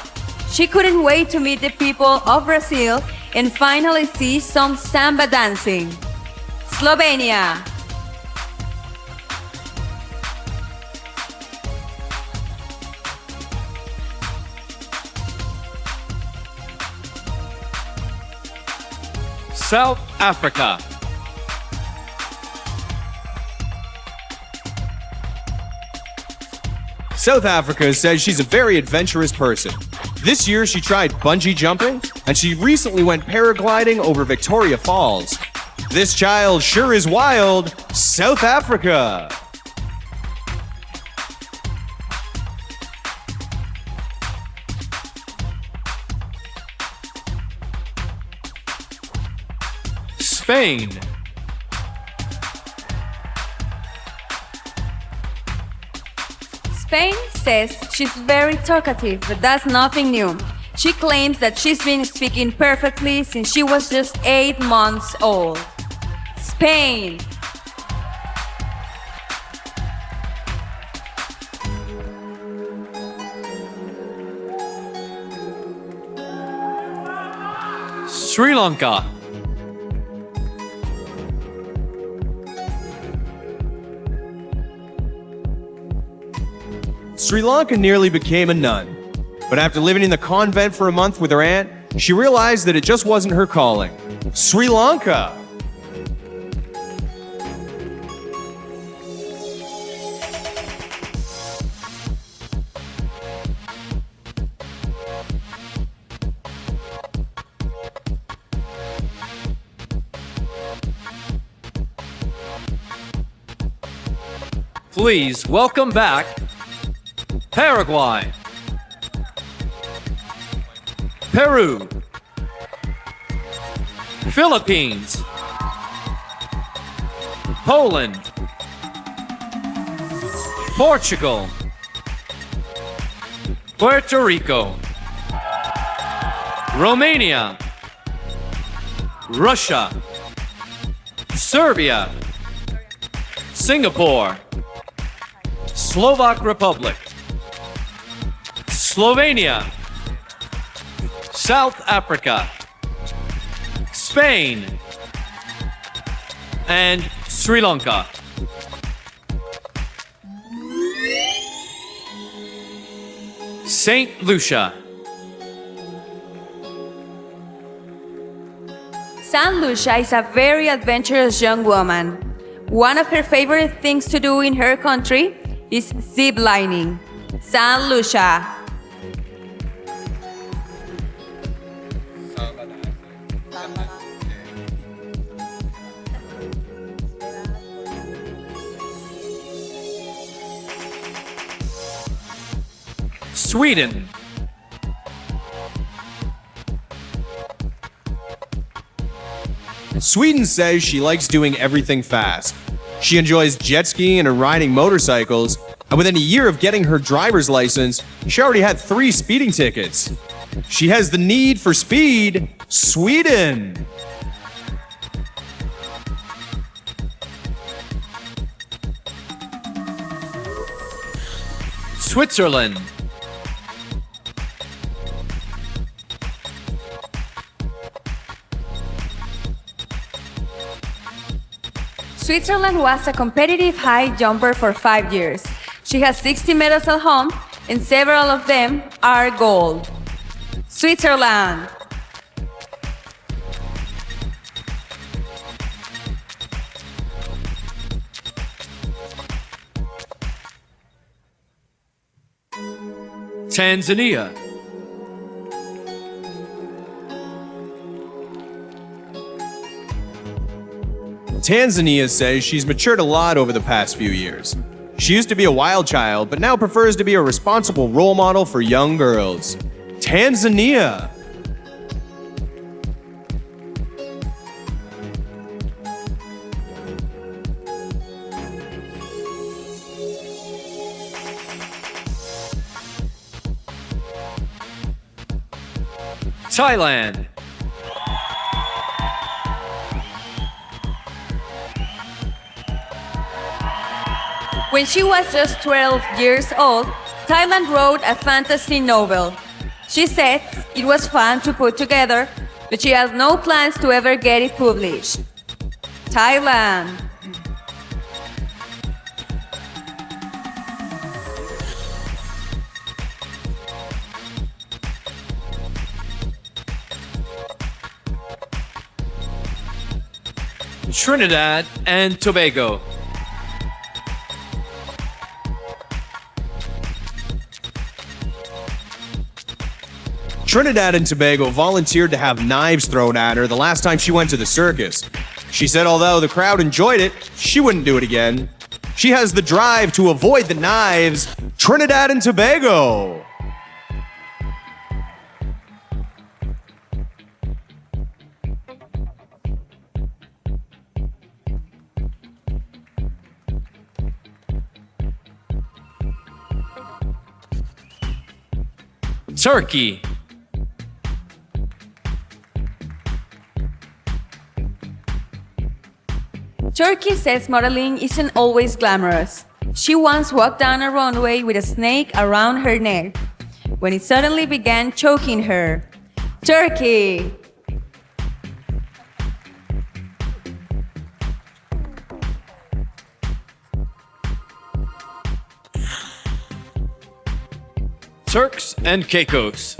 She couldn't wait to meet the people of Brazil and finally see some samba dancing. Slovenia. South Africa. South Africa says she's a very adventurous person. This year she tried bungee jumping, and she recently went paragliding over Victoria Falls. This child sure is wild. South Africa. Spain. Spain says she's very talkative, but that's nothing new. She claims that she's been speaking perfectly since she was just 8 months old. Spain. Sri Lanka. Sri Lanka nearly became a nun. But after living in the convent for a month with her aunt, she realized that it just wasn't her calling. Sri Lanka! Please welcome back Paraguay, Peru, Philippines, Poland, Portugal, Puerto Rico, Romania, Russia, Serbia, Singapore, Slovak Republic, Slovenia, South Africa, Spain, and Sri Lanka. Saint Lucia. Saint Lucia is a very adventurous young woman. One of her favorite things to do in her country is zip lining. Saint Lucia. Sweden. Sweden says she likes doing everything fast. She enjoys jet skiing and riding motorcycles, and within a year of getting her driver's license, she already had 3 speeding tickets. She has the need for speed. Sweden! Switzerland. Switzerland was a competitive high jumper for 5 years. She has 60 medals at home, and several of them are gold. Switzerland. Tanzania. Tanzania says she's matured a lot over the past few years. She used to be a wild child, but now prefers to be a responsible role model for young girls. Tanzania! Thailand. When she was just 12 years old, Thailand wrote a fantasy novel. She said it was fun to put together, but she has no plans to ever get it published. Thailand. Trinidad and Tobago. Trinidad and Tobago volunteered to have knives thrown at her the last time she went to the circus. She said although the crowd enjoyed it, she wouldn't do it again. She has the drive to avoid the knives. Trinidad and Tobago. Turkey. Turkey says modeling isn't always glamorous. She once walked down a runway with a snake around her neck when it suddenly began choking her. Turkey! Turks and Caicos.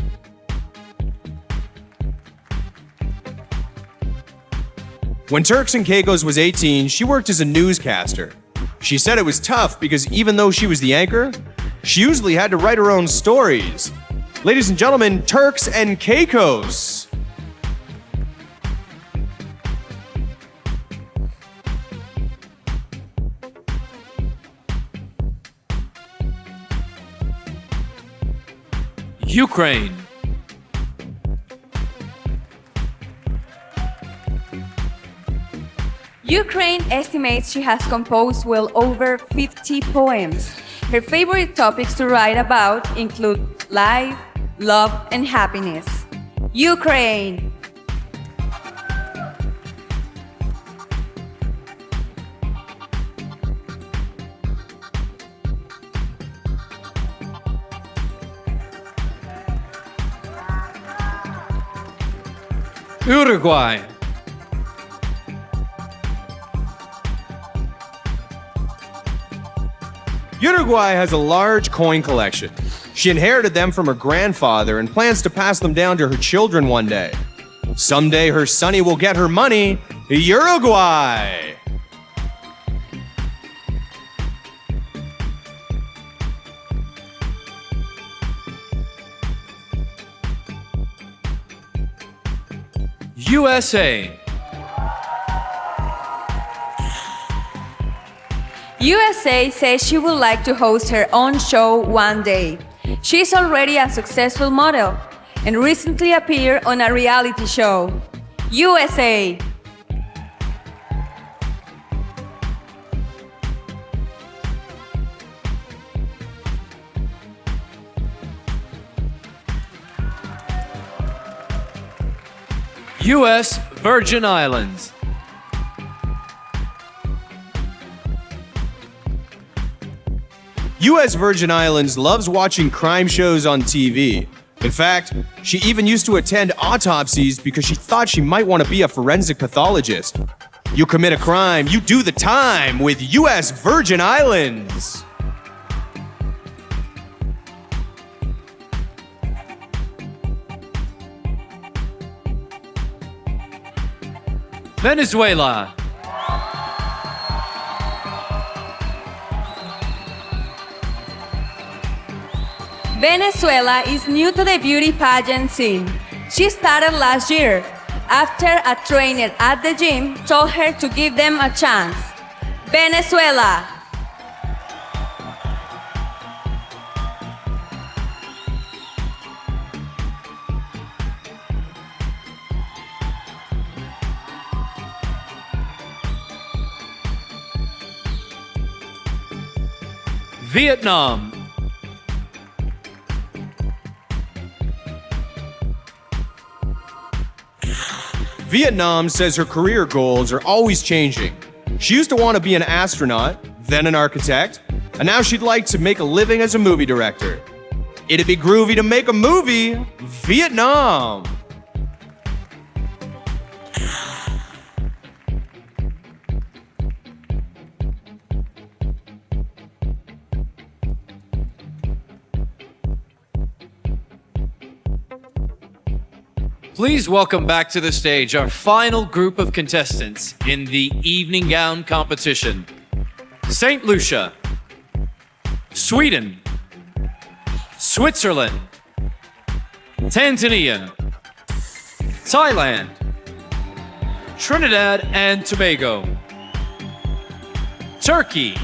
When Turks and Caicos was 18, she worked as a newscaster. She said it was tough because even though she was the anchor, she usually had to write her own stories. Ladies and gentlemen, Turks and Caicos. Ukraine. Ukraine estimates she has composed well over 50 poems. Her favorite topics to write about include life, love, and happiness. Ukraine! Uruguay. Uruguay has a large coin collection. She inherited them from her grandfather and plans to pass them down to her children one day. Someday her sonny will get her money. Uruguay! USA. USA says she would like to host her own show one day. She's already a successful model and recently appeared on a reality show. USA! U.S. Virgin Islands. U.S. Virgin Islands loves watching crime shows on TV. In fact, she even used to attend autopsies because she thought she might want to be a forensic pathologist. You commit a crime, you do the time with U.S. Virgin Islands. Venezuela. Venezuela is new to the beauty pageant scene. She started last year after a trainer at the gym told her to give them a chance. Venezuela! Vietnam. Vietnam says her career goals are always changing. She used to want to be an astronaut, then an architect, and now she'd like to make a living as a movie director. It'd be groovy to make a movie, Vietnam. Please welcome back to the stage our final group of contestants in the evening gown competition. St. Lucia, Sweden, Switzerland, Tanzania, Thailand, Trinidad and Tobago, Turkey,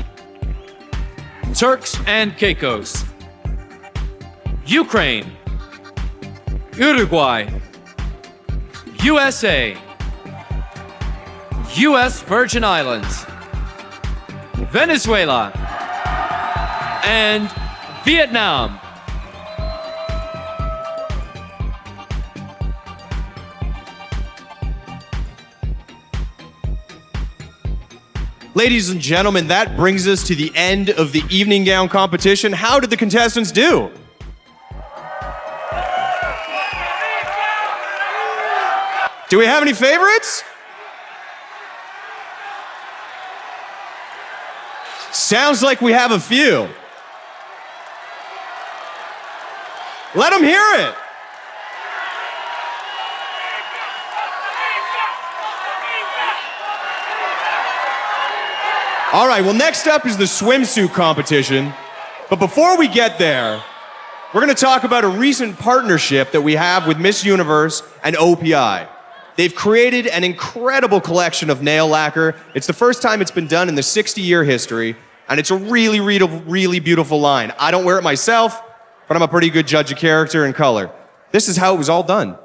Turks and Caicos, Ukraine, Uruguay, USA, U.S. Virgin Islands, Venezuela, and Vietnam. Ladies and gentlemen, that brings us to the end of the evening gown competition. How did the contestants do? Do we have any favorites? Sounds like we have a few. Let them hear it. All right, well, next up is the swimsuit competition. But before we get there, we're gonna talk about a recent partnership that we have with Miss Universe and OPI. They've created an incredible collection of nail lacquer. It's the first time it's been done in the 60-year history, and it's a really, really, really beautiful line. I don't wear it myself, but I'm a pretty good judge of character and color. This is how it was all done.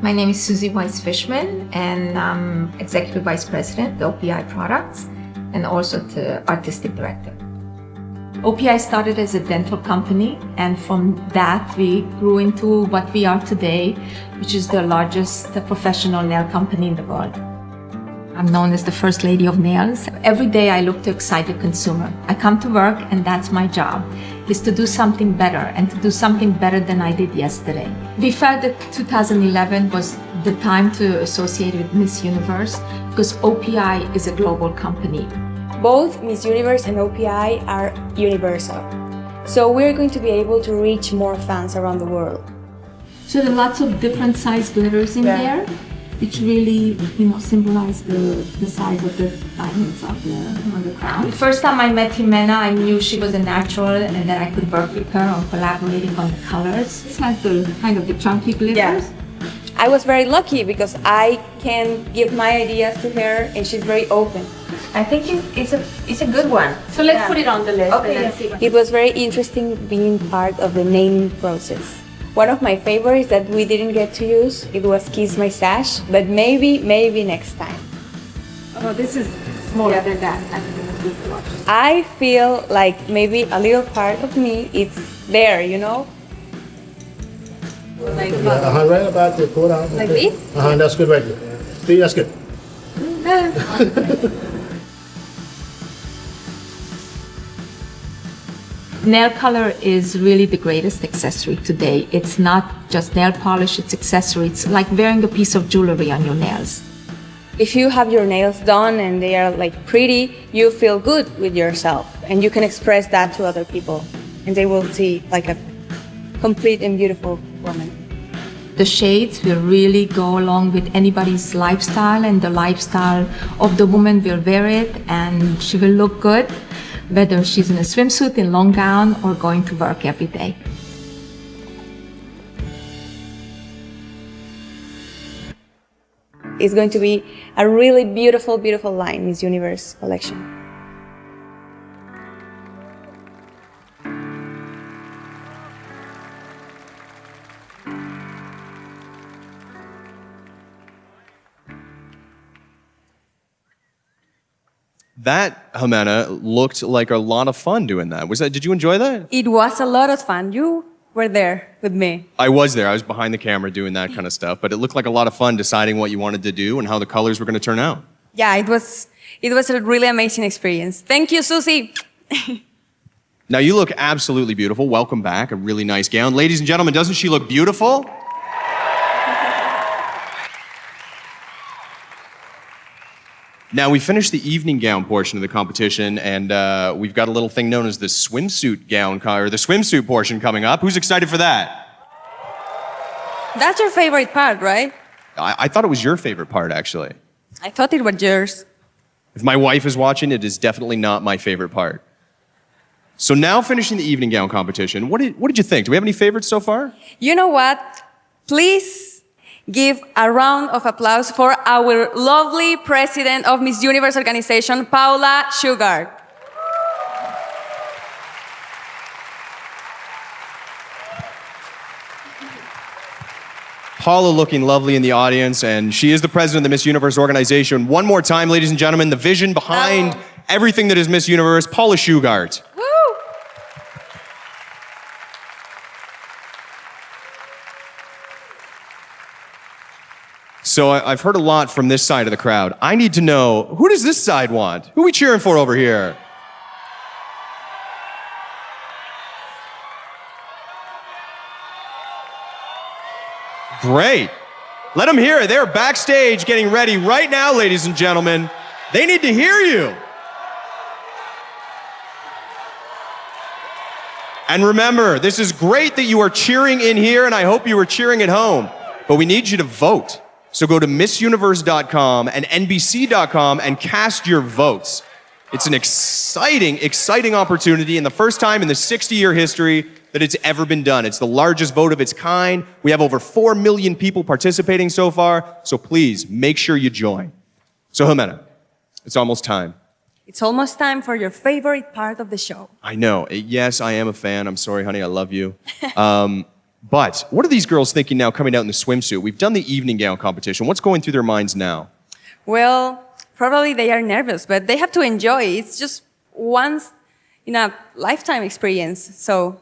My name is Susie Weiss-Fishman, and I'm Executive Vice President of OPI Products and also the Artistic Director. OPI started as a dental company, and from that we grew into what we are today, which is the largest professional nail company in the world. I'm known as the First Lady of Nails. Every day I look to excite the consumer. I come to work and that's my job, is to do something better and to do something better than I did yesterday. We felt that 2011 was the time to associate with Miss Universe because OPI is a global company. Both Miss Universe and OPI are universal. So we're going to be able to reach more fans around the world. So there are lots of different size glitters in there, which really, symbolize the size of the diamonds on the crown. The first time I met Jimena, I knew she was a natural and that I could work with her on collaborating on the colors. It's like the kind of the chunky glitters. Yeah. I was very lucky because I can give my ideas to her and she's very open. I think it's a good one. So let's put it on the list. Okay. And let's see what It was very interesting being part of the naming process. One of my favorites that we didn't get to use, it was Kiss My Sash, but maybe next time. Oh, this is smaller than that. I feel like maybe a little part of me is there, Like, Right about there, pull it out. Like this? That's good right there. See, that's good. Nail color is really the greatest accessory today. It's not just nail polish, it's accessory. It's like wearing a piece of jewelry on your nails. If you have your nails done and they are pretty, you feel good with yourself and you can express that to other people and they will see like a complete and beautiful woman. The shades will really go along with anybody's lifestyle, and the lifestyle of the woman will wear it and she will look good, whether she's in a swimsuit, in long gown, or going to work every day. It's going to be a really beautiful, beautiful line, Miss Universe collection. That, Jimena, looked like a lot of fun doing that. Did you enjoy that? It was a lot of fun. You were there with me. I was there. I was behind the camera doing that kind of stuff, but it looked like a lot of fun deciding what you wanted to do and how the colors were going to turn out. Yeah, it was a really amazing experience. Thank you, Susie. Now, you look absolutely beautiful. Welcome back. A really nice gown. Ladies and gentlemen, doesn't she look beautiful? Now, we finished the evening gown portion of the competition, and we've got a little thing known as the swimsuit gown, or the swimsuit portion coming up. Who's excited for that? That's your favorite part, right? I thought it was your favorite part, actually. I thought it was yours. If my wife is watching, it is definitely not my favorite part. So now finishing the evening gown competition, what did you think? Do we have any favorites so far? You know what? Please give a round of applause for our lovely president of Miss Universe organization, Paula Shugart. Paula looking lovely in the audience, and she is the president of the Miss Universe organization. One more time, ladies and gentlemen, the vision behind everything that is Miss Universe, Paula Shugart. Woo! So I've heard a lot from this side of the crowd. I need to know, who does this side want? Who are we cheering for over here? Great. Let them hear it. They're backstage getting ready right now, ladies and gentlemen. They need to hear you. And remember, this is great that you are cheering in here, and I hope you are cheering at home. But we need you to vote. So go to MissUniverse.com and NBC.com and cast your votes. It's an exciting, exciting opportunity, and the first time in the 60-year history that it's ever been done. It's the largest vote of its kind. We have over 4 million people participating so far, so please make sure you join. So Jimena, it's almost time. It's almost time for your favorite part of the show. I know. Yes, I am a fan. I'm sorry, honey. I love you. But what are these girls thinking now coming out in the swimsuit? We've done the evening gown competition. What's going through their minds now? Well, probably they are nervous, but they have to enjoy. It's just once in a lifetime experience. So,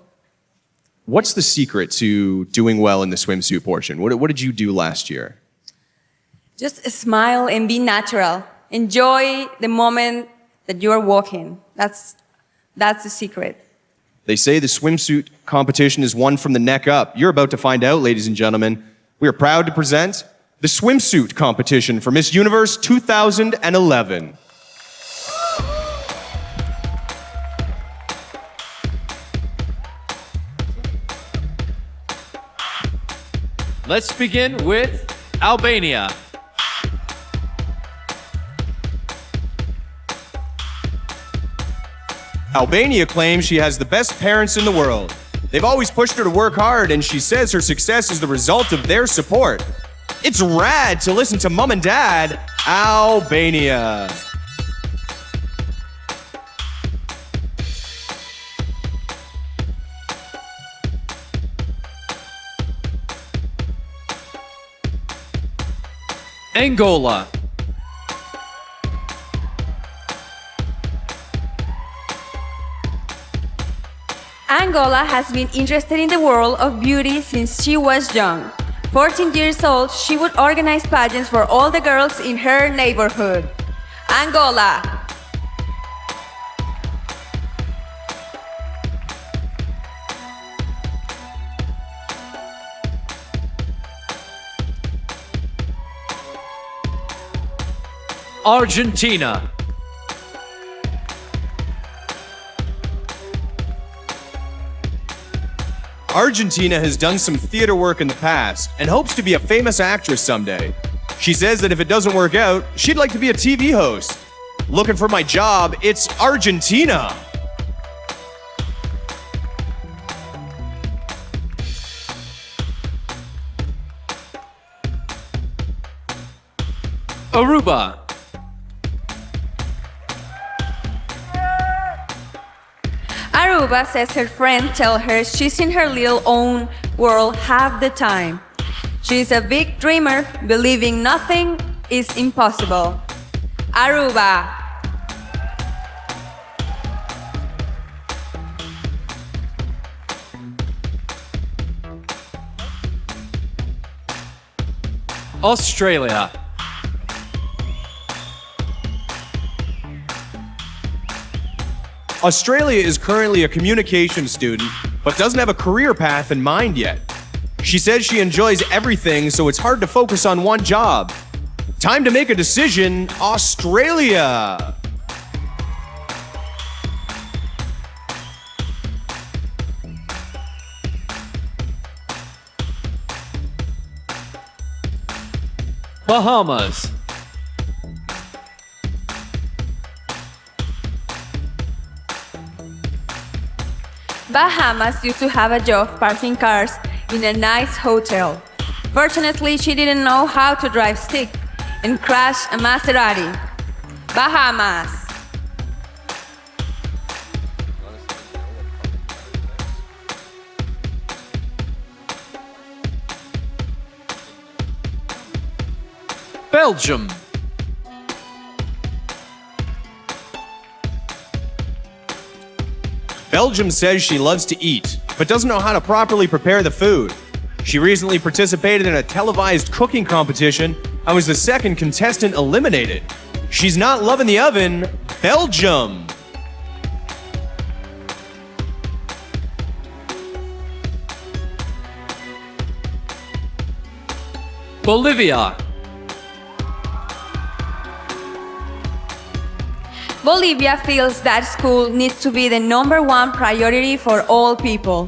what's the secret to doing well in the swimsuit portion? What did you do last year? just smile and be natural. Enjoy the moment that you are walking. That's the secret. They say the swimsuit competition is won from the neck up. You're about to find out, ladies and gentlemen. We are proud to present the swimsuit competition for Miss Universe 2011. Let's begin with Albania. Albania claims she has the best parents in the world. They've always pushed her to work hard, and she says her success is the result of their support. It's rad to listen to Mom and Dad, Albania. Angola. Angola has been interested in the world of beauty since she was young. 14 years old, she would organize pageants for all the girls in her neighborhood. Angola. Argentina. Argentina has done some theater work in the past and hopes to be a famous actress someday. She says that if it doesn't work out, she'd like to be a TV host. Looking for my job, it's Argentina. Aruba. Aruba says her friend tell her she's in her little own world half the time. She's a big dreamer, believing nothing is impossible. Aruba. Australia. Australia is currently a communication student, but doesn't have a career path in mind yet. She says she enjoys everything, so it's hard to focus on one job. Time to make a decision, Australia. Bahamas. Bahamas used to have a job parking cars in a nice hotel. Fortunately, she didn't know how to drive stick and crashed a Maserati. Bahamas. Belgium. Belgium says she loves to eat, but doesn't know how to properly prepare the food. She recently participated in a televised cooking competition and was the second contestant eliminated. She's not loving the oven, Belgium. Bolivia. Bolivia feels that school needs to be the #1 priority for all people.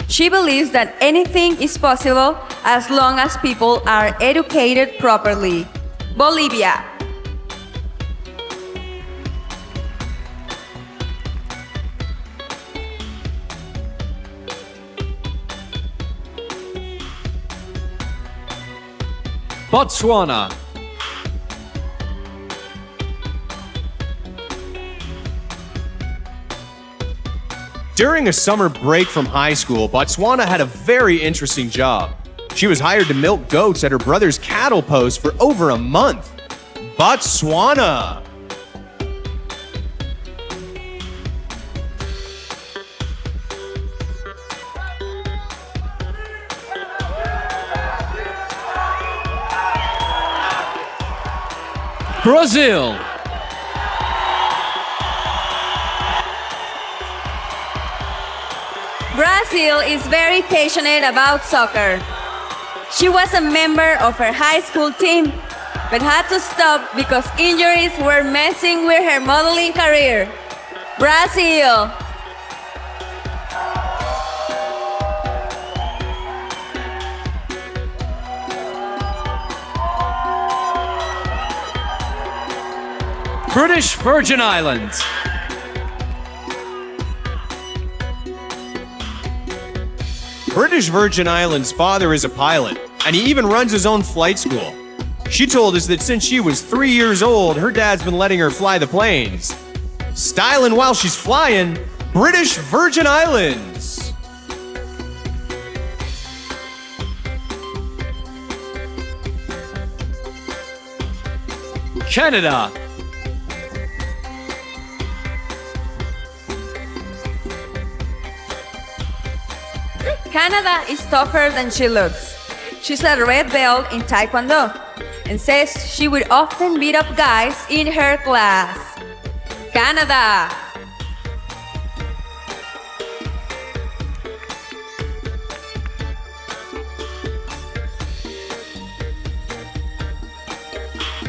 She believes that anything is possible as long as people are educated properly. Bolivia. Botswana. During a summer break from high school, Botswana had a very interesting job. She was hired to milk goats at her brother's cattle post for over a month. Botswana. Brazil. Brazil is very passionate about soccer. She was a member of her high school team, but had to stop because injuries were messing with her modeling career. Brazil. British Virgin Islands. British Virgin Islands' father is a pilot, and he even runs his own flight school. She told us that since she was 3 years old, her dad's been letting her fly the planes. Styling while she's flying, British Virgin Islands. Canada. Canada is tougher than she looks. She's a red belt in Taekwondo and says she would often beat up guys in her class. Canada.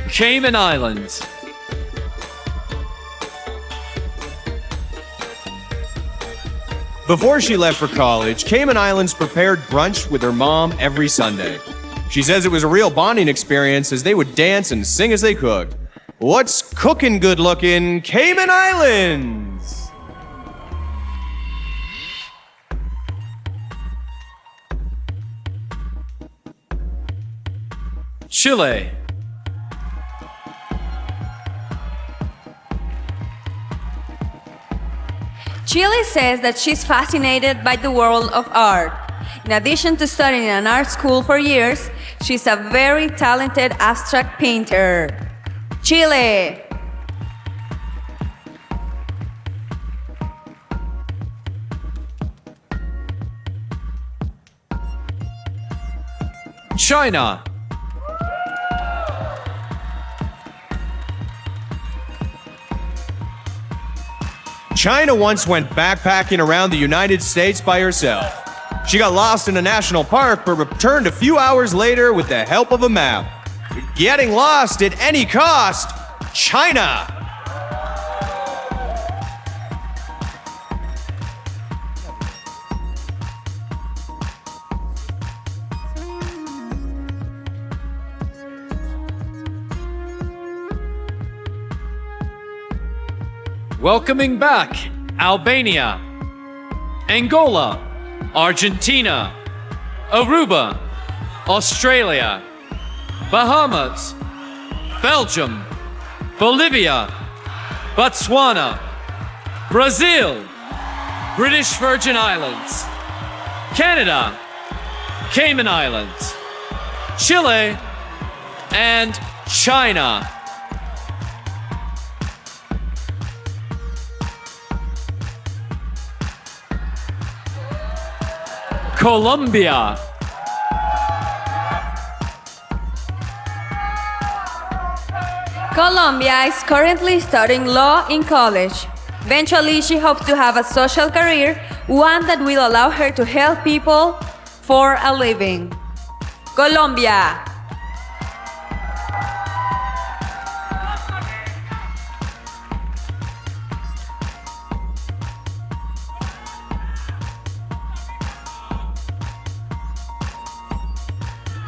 Cayman Islands. Before she left for college, Cayman Islands prepared brunch with her mom every Sunday. She says it was a real bonding experience as they would dance and sing as they cooked. What's cooking good looking, Cayman Islands? Chile. Chile says that she's fascinated by the world of art. In addition to studying in an art school for years, she's a very talented abstract painter. Chile. China. China once went backpacking around the United States by herself. She got lost in a national park but returned a few hours later with the help of a map. Getting lost at any cost, China. Welcoming back Albania, Angola, Argentina, Aruba, Australia, Bahamas, Belgium, Bolivia, Botswana, Brazil, British Virgin Islands, Canada, Cayman Islands, Chile, and China. Colombia. Colombia is currently studying law in college. Eventually, she hopes to have a social career, one that will allow her to help people for a living. Colombia.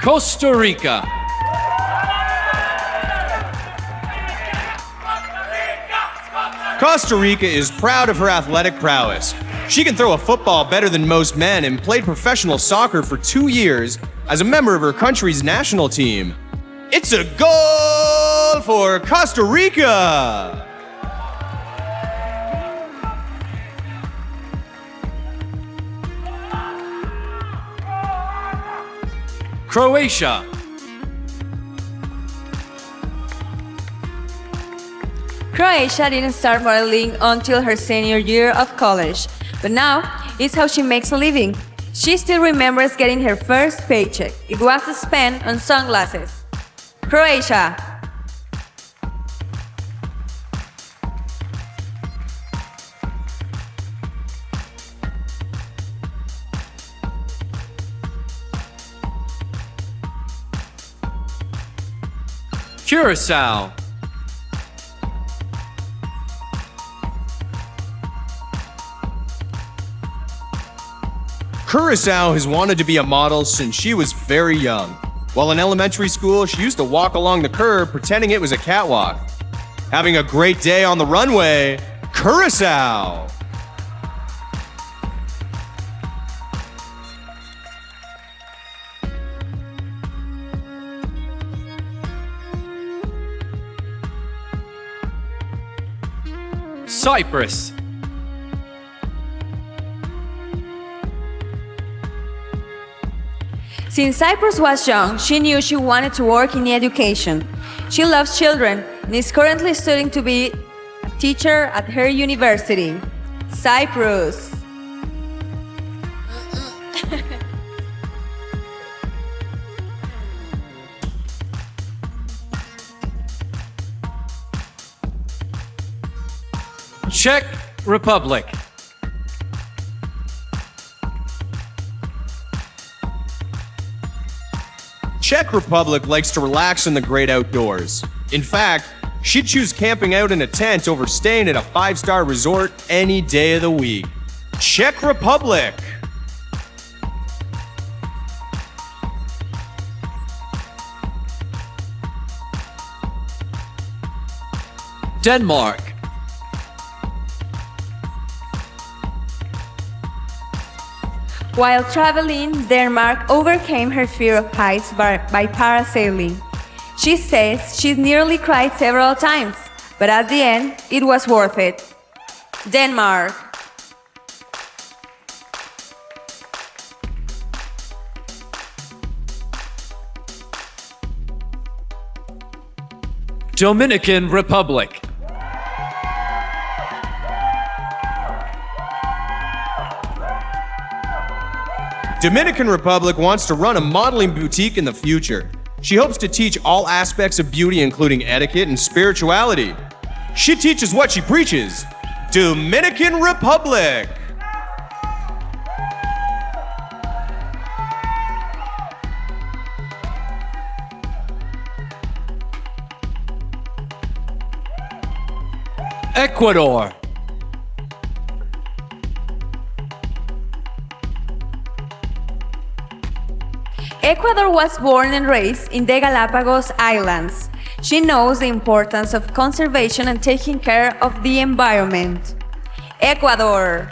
Costa Rica. Costa Rica is proud of her athletic prowess. She can throw a football better than most men and played professional soccer for 2 years as a member of her country's national team. It's a goal for Costa Rica! Croatia. Croatia didn't start modeling until her senior year of college, but now it's how she makes a living. She still remembers getting her first paycheck. It was spent on sunglasses. Croatia. Curacao. Curacao has wanted to be a model since she was very young. While in elementary school, she used to walk along the curb pretending it was a catwalk. Having a great day on the runway, Curacao! Cyprus. Since Cyprus was young, she knew she wanted to work in education. She loves children and is currently studying to be a teacher at her university. Cyprus. Czech Republic. Czech Republic likes to relax in the great outdoors. In fact, she'd choose camping out in a tent over staying at a 5-star resort any day of the week. Czech Republic! Denmark. While traveling, Denmark overcame her fear of heights by parasailing. She says she's nearly cried several times, but at the end, it was worth it. Denmark. Dominican Republic. Dominican Republic wants to run a modeling boutique in the future. She hopes to teach all aspects of beauty, including etiquette and spirituality. She teaches what she preaches. Dominican Republic! Ecuador. Ecuador was born and raised in the Galapagos Islands. She knows the importance of conservation and taking care of the environment. Ecuador.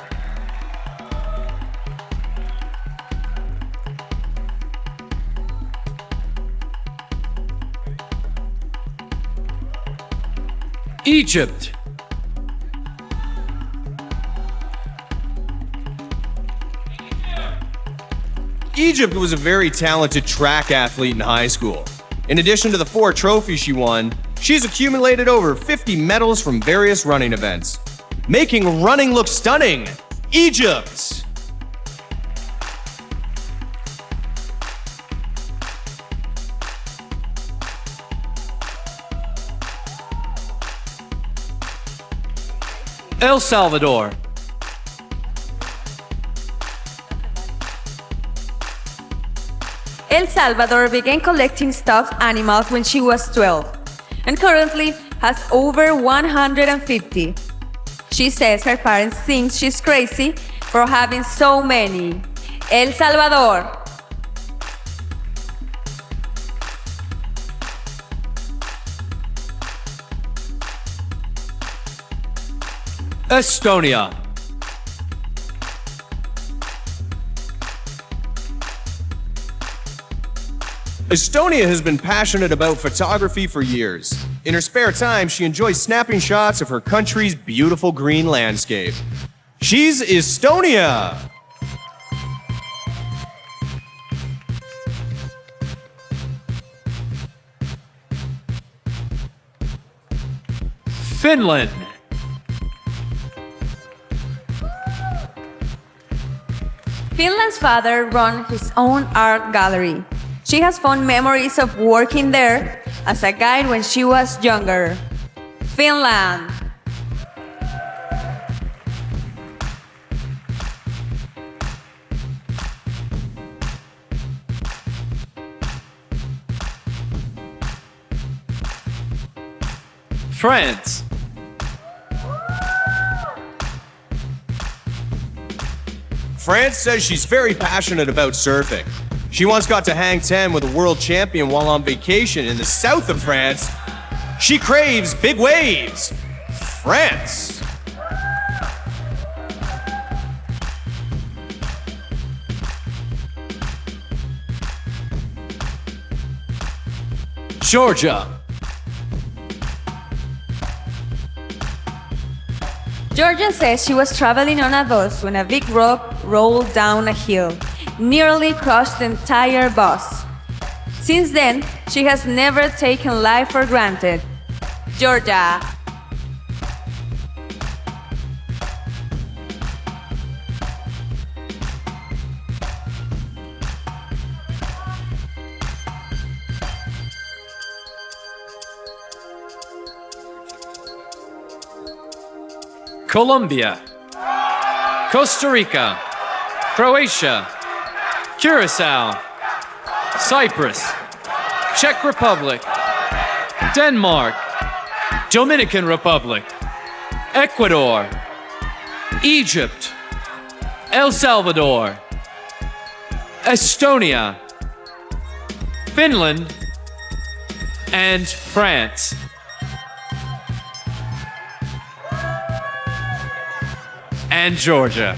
Egypt. Egypt was a very talented track athlete in high school. In addition to the 4 trophies she won, she's accumulated over 50 medals from various running events, making running look stunning. Egypt! El Salvador. El Salvador began collecting stuffed animals when she was 12 and currently has over 150. She says her parents think she's crazy for having so many. El Salvador. Estonia. Estonia has been passionate about photography for years. In her spare time, she enjoys snapping shots of her country's beautiful green landscape. She's Estonia! Finland. Finland's father runs his own art gallery. She has fond memories of working there as a guide when she was younger. Finland. France. France says she's very passionate about surfing. She once got to hang 10 with a world champion while on vacation in the south of France. She craves big waves. France. Georgia. Georgia says she was traveling on a bus when a big rock rolled down a hill, nearly crushed the entire bus. Since then, she has never taken life for granted. Georgia. Colombia. Costa Rica. Croatia. Curacao. Cyprus. Czech Republic. Denmark. Dominican Republic. Ecuador. Egypt. El Salvador. Estonia. Finland. And France. And Georgia.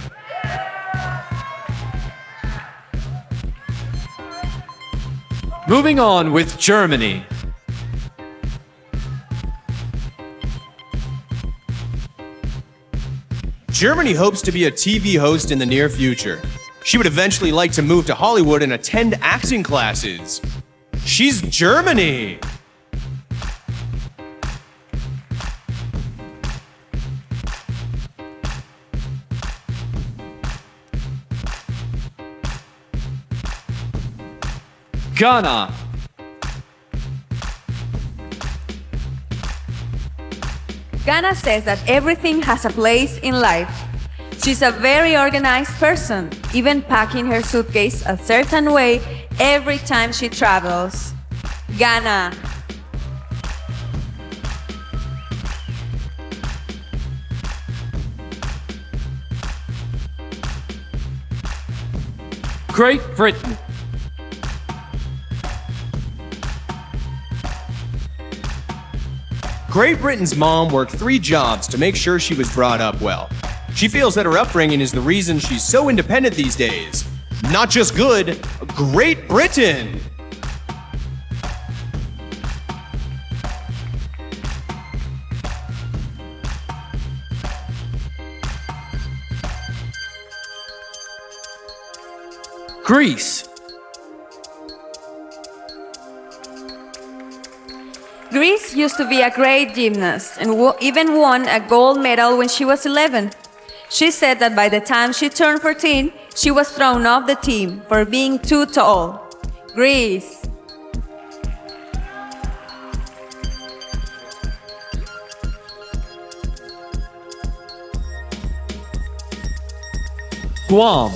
Moving on with Germany. Germany hopes to be a TV host in the near future. She would eventually like to move to Hollywood and attend acting classes. She's Germany! Ghana. Ghana says that everything has a place in life. She's a very organized person, even packing her suitcase a certain way every time she travels. Ghana. Great Britain. Great Britain's mom worked 3 jobs to make sure she was brought up well. She feels that her upbringing is the reason she's so independent these days. Not just good, Great Britain! Greece. Greece used to be a great gymnast and even won a gold medal when she was 11. She said that by the time she turned 14, she was thrown off the team for being too tall. Greece. Guam.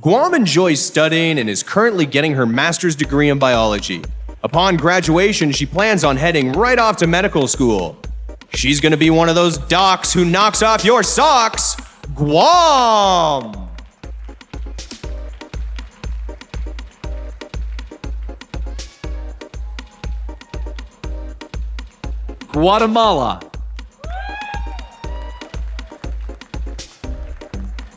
Guam enjoys studying and is currently getting her master's degree in biology. Upon graduation, she plans on heading right off to medical school. She's gonna be one of those docs who knocks off your socks. Guam! Guatemala.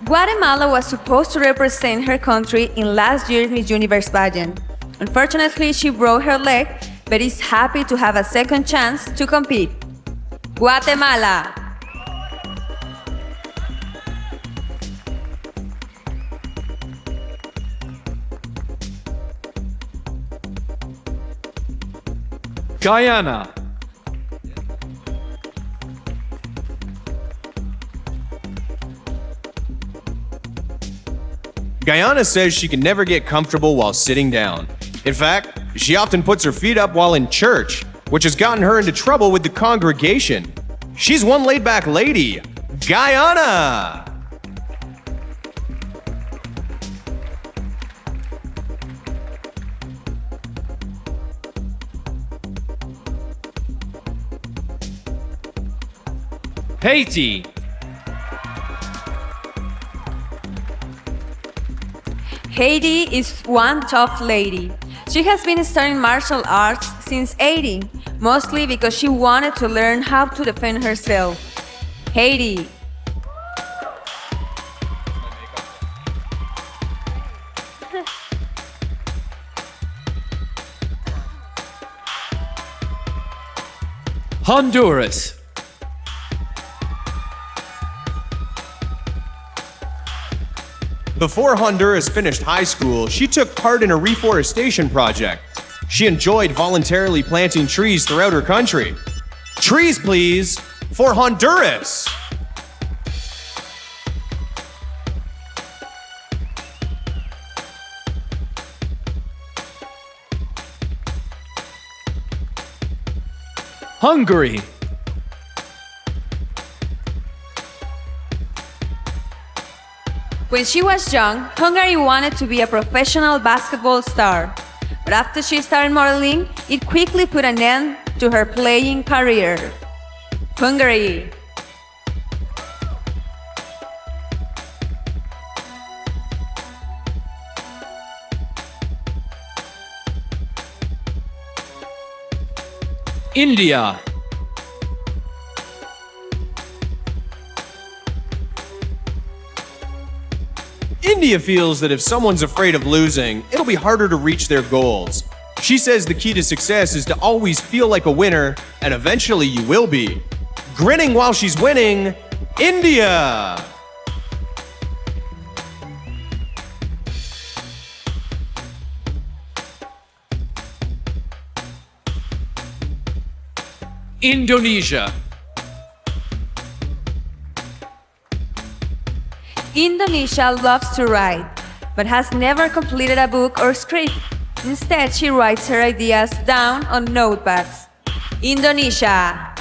Guatemala was supposed to represent her country in last year's Miss Universe pageant. Unfortunately, she broke her leg, but is happy to have a second chance to compete. Guatemala. Guyana. Guyana says she can never get comfortable while sitting down. In fact, she often puts her feet up while in church, which has gotten her into trouble with the congregation. She's one laid-back lady. Guyana! Haiti. Haiti is one tough lady. She has been studying martial arts since 18, mostly because she wanted to learn how to defend herself. Haiti. Honduras. Before Honduras finished high school, she took part in a reforestation project. She enjoyed voluntarily planting trees throughout her country. Trees, please, for Honduras! Hungary. When she was young, Hungary wanted to be a professional basketball star. But after she started modeling, it quickly put an end to her playing career. Hungary. India. India feels that if someone's afraid of losing, it'll be harder to reach their goals. She says the key to success is to always feel like a winner, and eventually you will be. Grinning while she's winning, India! Indonesia. Indonesia loves to write, but has never completed a book or script. Instead, she writes her ideas down on notepads. Indonesia.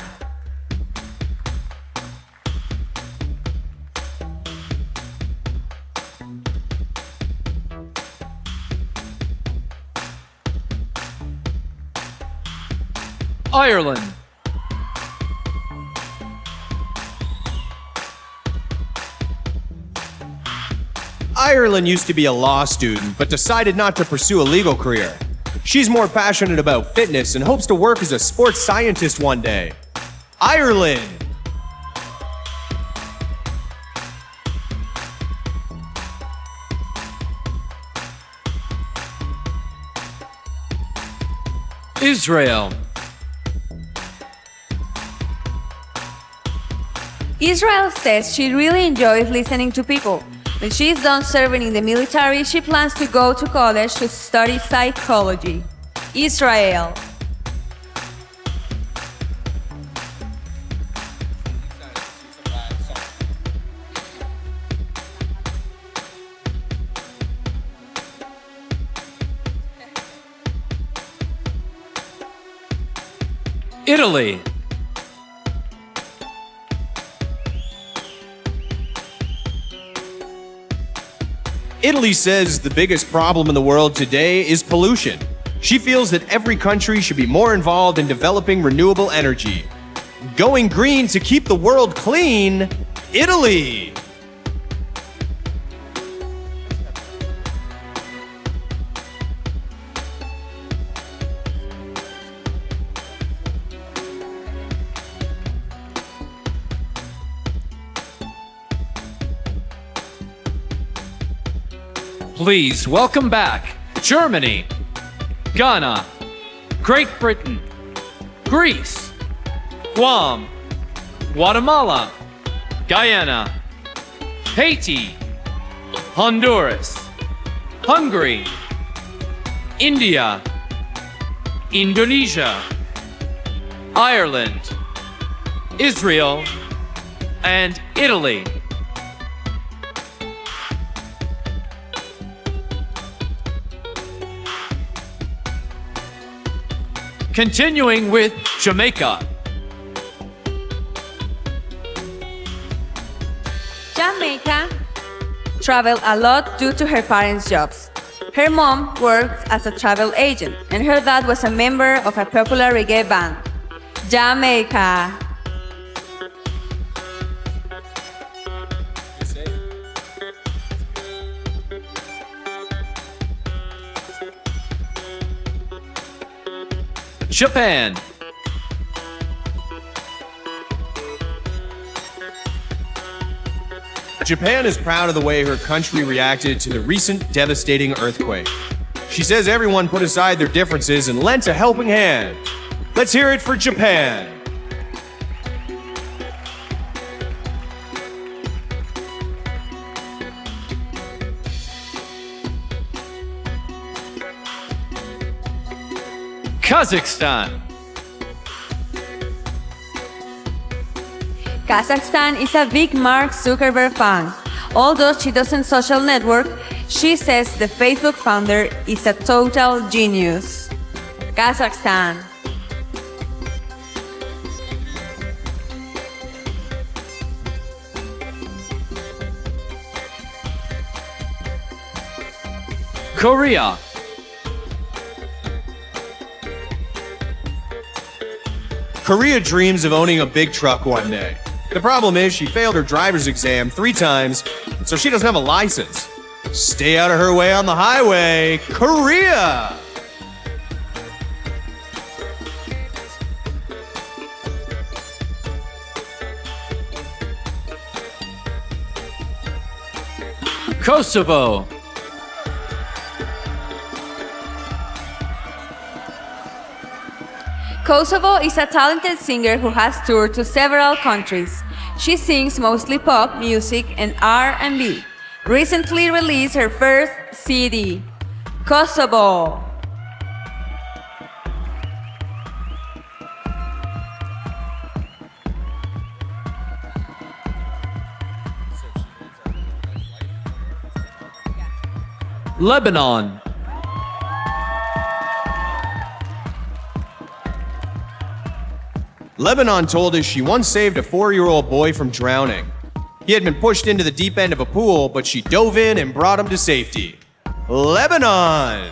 Ireland. Ireland used to be a law student, but decided not to pursue a legal career. She's more passionate about fitness and hopes to work as a sports scientist one day. Ireland! Israel. Israel says she really enjoys listening to people. When she is done serving in the military, she plans to go to college to study psychology. Israel. Italy. Italy says the biggest problem in the world today is pollution. She feels that every country should be more involved in developing renewable energy. Going green to keep the world clean, Italy! Please welcome back Germany, Ghana, Great Britain, Greece, Guam, Guatemala, Guyana, Haiti, Honduras, Hungary, India, Indonesia, Ireland, Israel, and Italy. Continuing with Jamaica. Jamaica traveled a lot due to her parents' jobs. Her mom worked as a travel agent, and her dad was a member of a popular reggae band. Jamaica. Japan. Japan is proud of the way her country reacted to the recent devastating earthquake. She says everyone put aside their differences and lent a helping hand. Let's hear it for Japan. Kazakhstan. Kazakhstan is a big Mark Zuckerberg fan. Although she doesn't social network, she says the Facebook founder is a total genius. Kazakhstan. Korea. Korea dreams of owning a big truck one day. The problem is she failed her driver's exam 3 times, so she doesn't have a license. Stay out of her way on the highway, Korea! Kosovo. Kosovo is a talented singer who has toured to several countries. She sings mostly pop music and R&B. Recently released her first CD, Kosovo. Lebanon. Lebanon told us she once saved a 4-year-old boy from drowning. He had been pushed into the deep end of a pool, but she dove in and brought him to safety. Lebanon!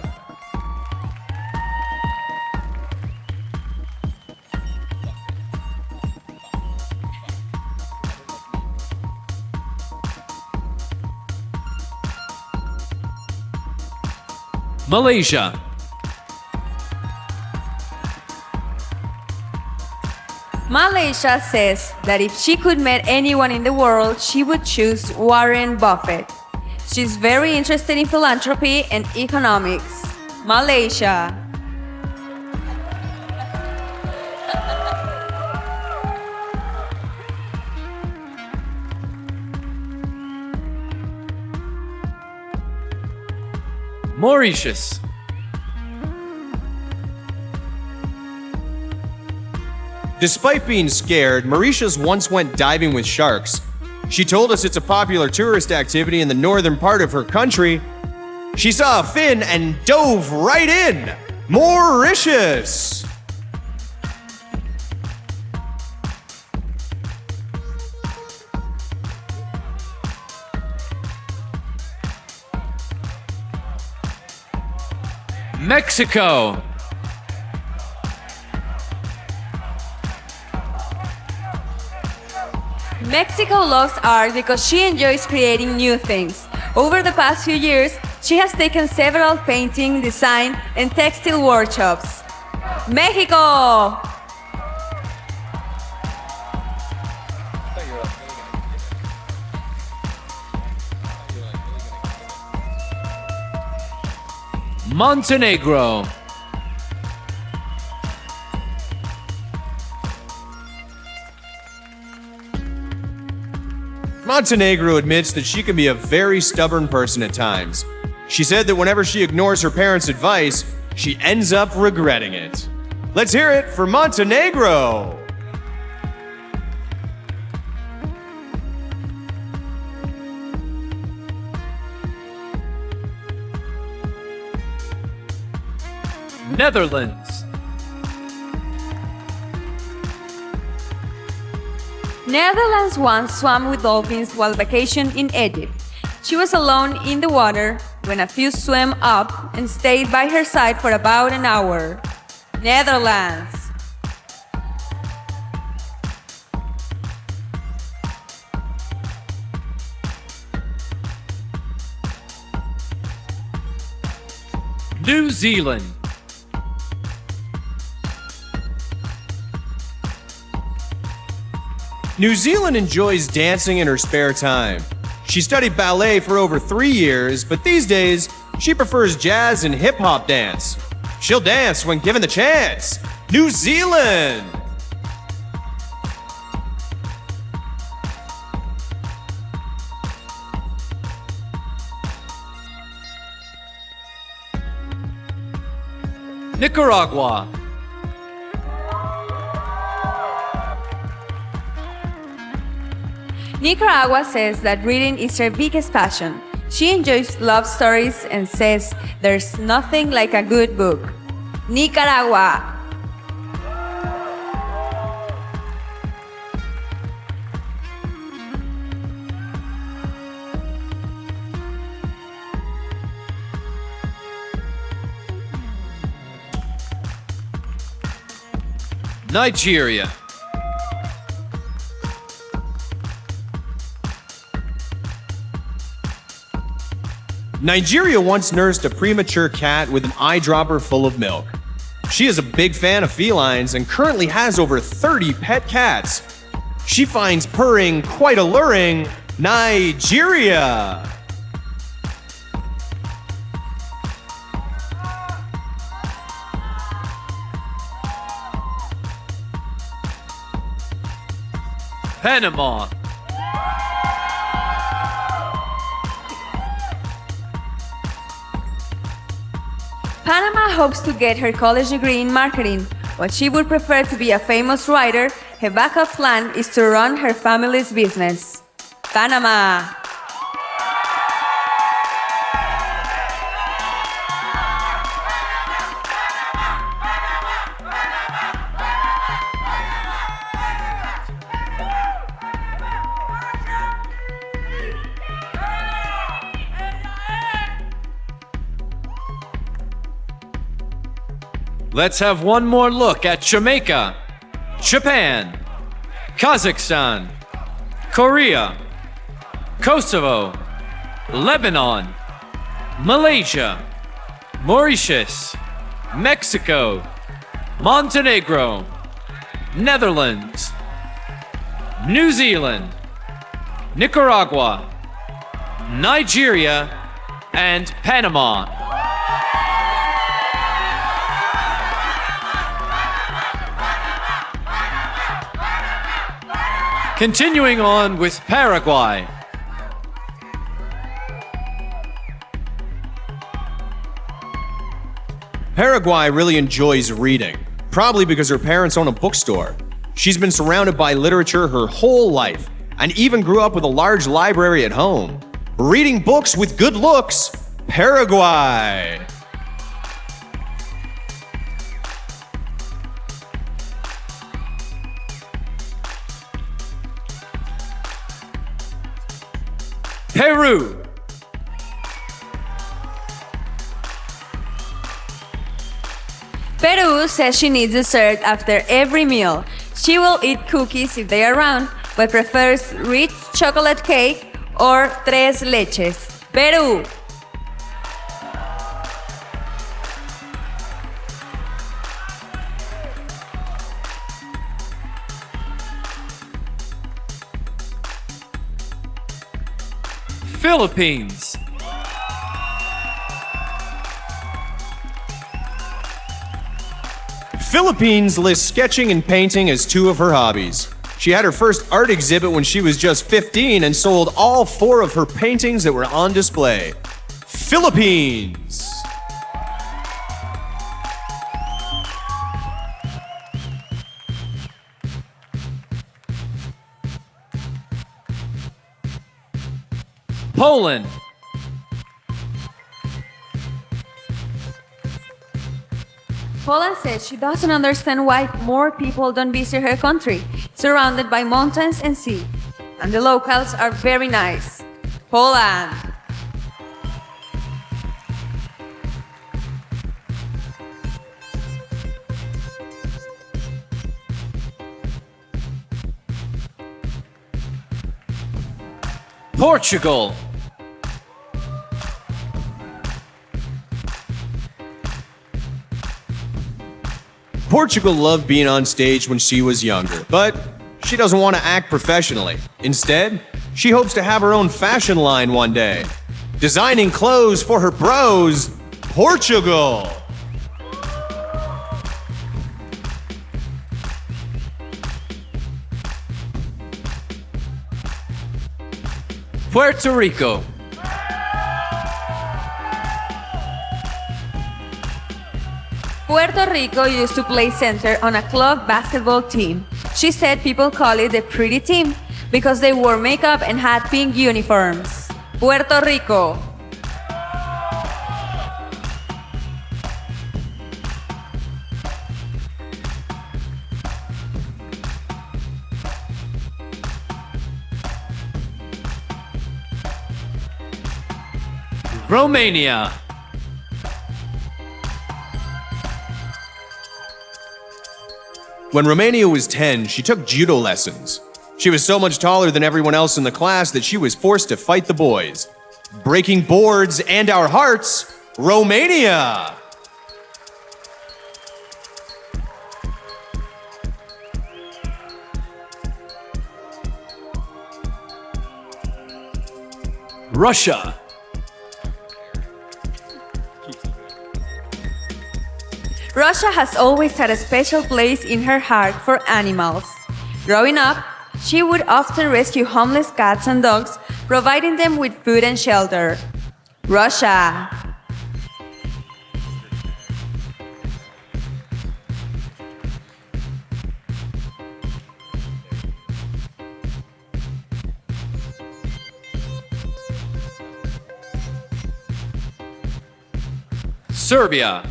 Malaysia. Malaysia says that if she could meet anyone in the world, she would choose Warren Buffett. She's very interested in philanthropy and economics. Malaysia. Mauritius. Despite being scared, Mauritius once went diving with sharks. She told us it's a popular tourist activity in the northern part of her country. She saw a fin and dove right in. Mauritius! Mexico. Mexico loves art because she enjoys creating new things. Over the past few years, she has taken several painting, design, and textile workshops. Mexico! Montenegro. Montenegro admits that she can be a very stubborn person at times. She said that whenever she ignores her parents' advice, she ends up regretting it. Let's hear it for Montenegro! Netherlands. Netherlands once swam with dolphins while vacationing in Egypt. She was alone in the water when a few swam up and stayed by her side for about an hour. Netherlands. New Zealand. New Zealand enjoys dancing in her spare time. She studied ballet for over 3 years, but these days, she prefers jazz and hip hop dance. She'll dance when given the chance. New Zealand! Nicaragua. Nicaragua says that reading is her biggest passion. She enjoys love stories and says there's nothing like a good book. Nicaragua. Nigeria. Nigeria once nursed a premature cat with an eyedropper full of milk. She is a big fan of felines and currently has over 30 pet cats. She finds purring quite alluring. Nigeria! Panama. Panama hopes to get her college degree in marketing, but she would prefer to be a famous writer. Her backup plan is to run her family's business. Panama. Let's have one more look at Jamaica, Japan, Kazakhstan, Korea, Kosovo, Lebanon, Malaysia, Mauritius, Mexico, Montenegro, Netherlands, New Zealand, Nicaragua, Nigeria, and Panama. Continuing on with Paraguay. Paraguay really enjoys reading, probably because her parents own a bookstore. She's been surrounded by literature her whole life and even grew up with a large library at home. Reading books with good looks, Paraguay. Peru. Peru says she needs dessert after every meal. She will eat cookies if they are around, but prefers rich chocolate cake or tres leches. Peru. Philippines. Philippines lists sketching and painting as two of her hobbies. She had her first art exhibit when she was just 15 and sold all 4 of her paintings that were on display. Philippines. Poland. Poland says she doesn't understand why more people don't visit her country, surrounded by mountains and sea. And the locals are very nice. Poland. Portugal. Portugal loved being on stage when she was younger, but she doesn't want to act professionally. Instead, she hopes to have her own fashion line one day. Designing clothes for her bros, Portugal. Puerto Rico. Puerto Rico used to play center on a club basketball team. She said people call it the pretty team because they wore makeup and had pink uniforms. Puerto Rico. Romania. When Romania was 10, she took judo lessons. She was so much taller than everyone else in the class that she was forced to fight the boys. Breaking boards and our hearts, Romania! Russia. Russia has always had a special place in her heart for animals. Growing up, she would often rescue homeless cats and dogs, providing them with food and shelter. Russia. Serbia.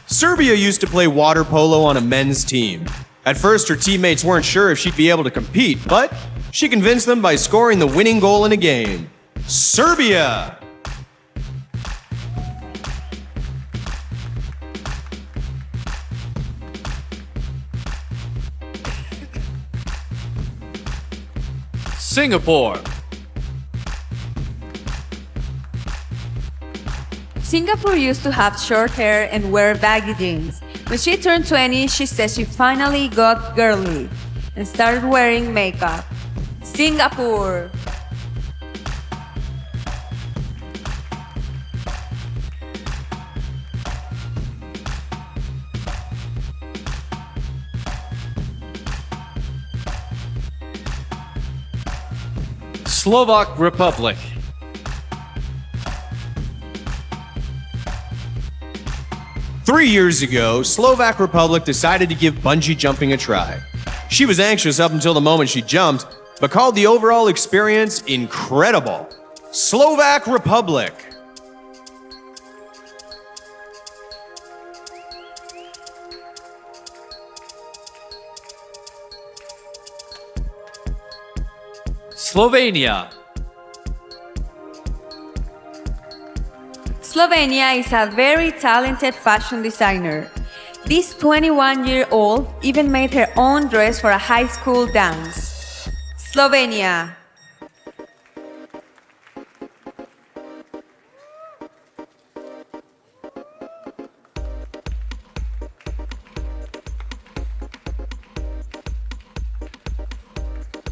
Serbia used to play water polo on a men's team. At first, her teammates weren't sure if she'd be able to compete, but she convinced them by scoring the winning goal in a game. Serbia! Singapore. Singapore used to have short hair and wear baggy jeans. When she turned 20, she said she finally got girly and started wearing makeup. Singapore. Slovak Republic. Three years ago, Slovak Republic decided to give bungee jumping a try. She was anxious up until the moment she jumped, but called the overall experience incredible. Slovak Republic. Slovenia. Slovenia is a very talented fashion designer. This 21-year-old even made her own dress for a high school dance. Slovenia.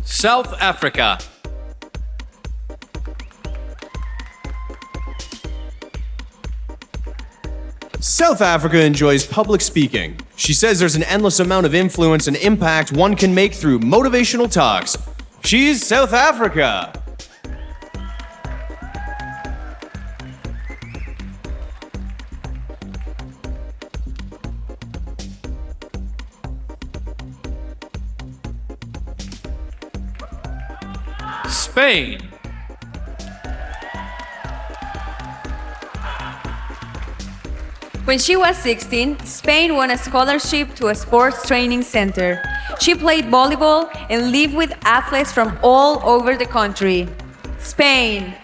South Africa. South Africa enjoys public speaking. She says there's an endless amount of influence and impact one can make through motivational talks. She's South Africa. Spain. When she was 16, Spain won a scholarship to a sports training center. She played volleyball and lived with athletes from all over the country. Spain.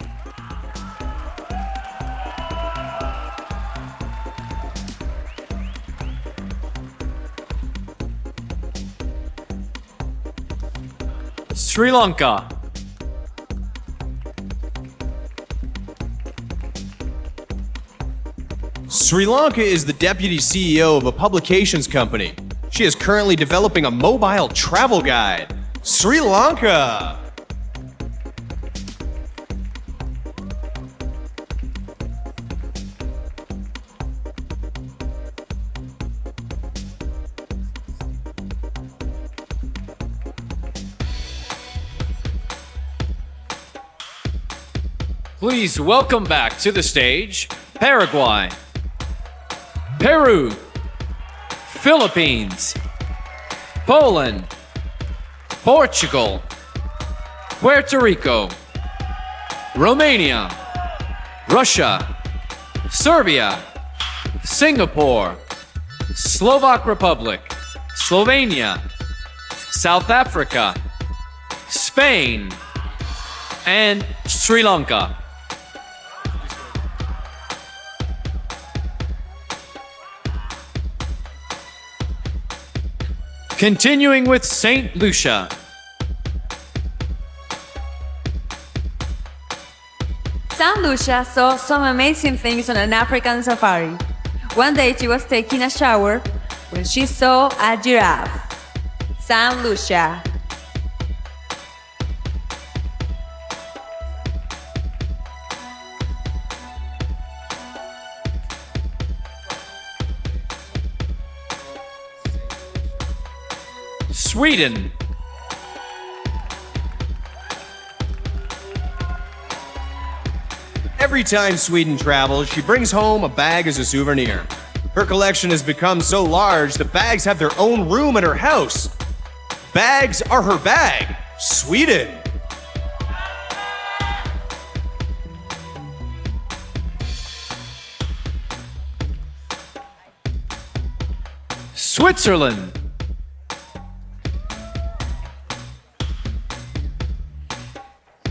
Sri Lanka. Sri Lanka is the deputy CEO of a publications company. She is currently developing a mobile travel guide. Sri Lanka! Please welcome back to the stage Paraguay, Peru, Philippines, Poland, Portugal, Puerto Rico, Romania, Russia, Serbia, Singapore, Slovak Republic, Slovenia, South Africa, Spain, and Sri Lanka. Continuing with St. Lucia. St. Lucia saw some amazing things on an African safari. One day she was taking a shower when she saw a giraffe. St. Lucia. Sweden. Every time Sweden travels, she brings home a bag as a souvenir. Her collection has become so large, the bags have their own room in her house. Bags are her bag. Sweden. Switzerland.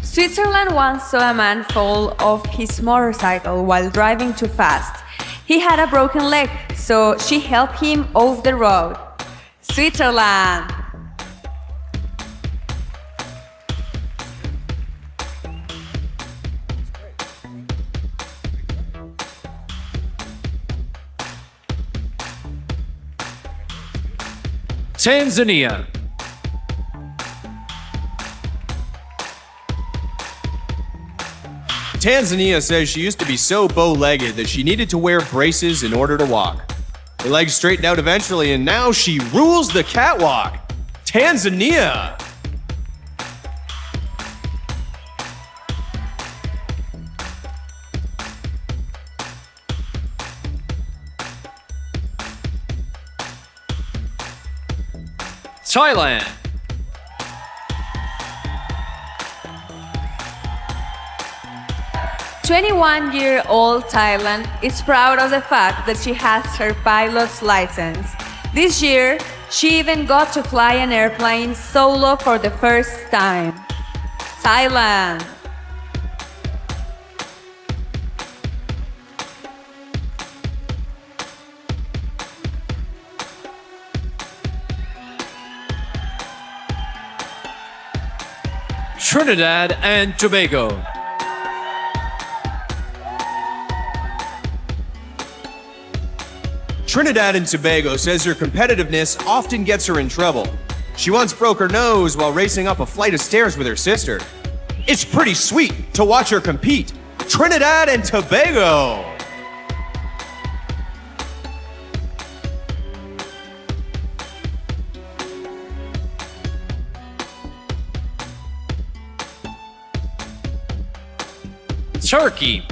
Switzerland once saw a man fall off his motorcycle while driving too fast. He had a broken leg, so she helped him off the road. Switzerland. Tanzania. Tanzania says she used to be so bow-legged that she needed to wear braces in order to walk. Her legs straightened out eventually, and now she rules the catwalk. Tanzania! Thailand. "21-year-old Thailand is proud of the fact that she has her pilot's license. This year, she even got to fly an airplane solo for the first time. Thailand. Trinidad and Tobago. Trinidad and Tobago says her competitiveness often gets her in trouble. She once broke her nose while racing up a flight of stairs with her sister. It's pretty sweet to watch her compete. Trinidad and Tobago. Turkey.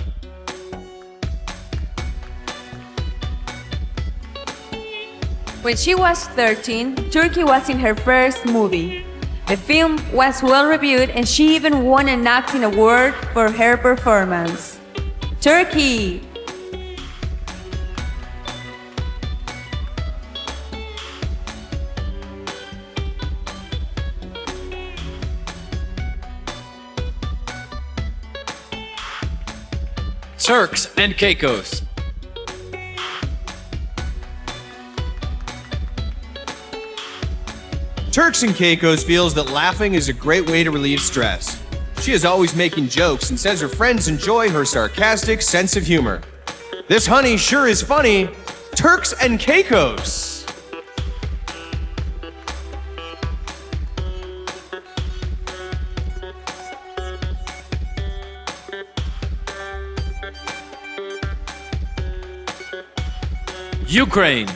When she was 13, Turkey was in her first movie. The film was well reviewed and she even won an acting award for her performance. Turkey! Turks and Caicos. Turks and Caicos feels that laughing is a great way to relieve stress. She is always making jokes and says her friends enjoy her sarcastic sense of humor. This honey sure is funny. Turks and Caicos. Ukraine.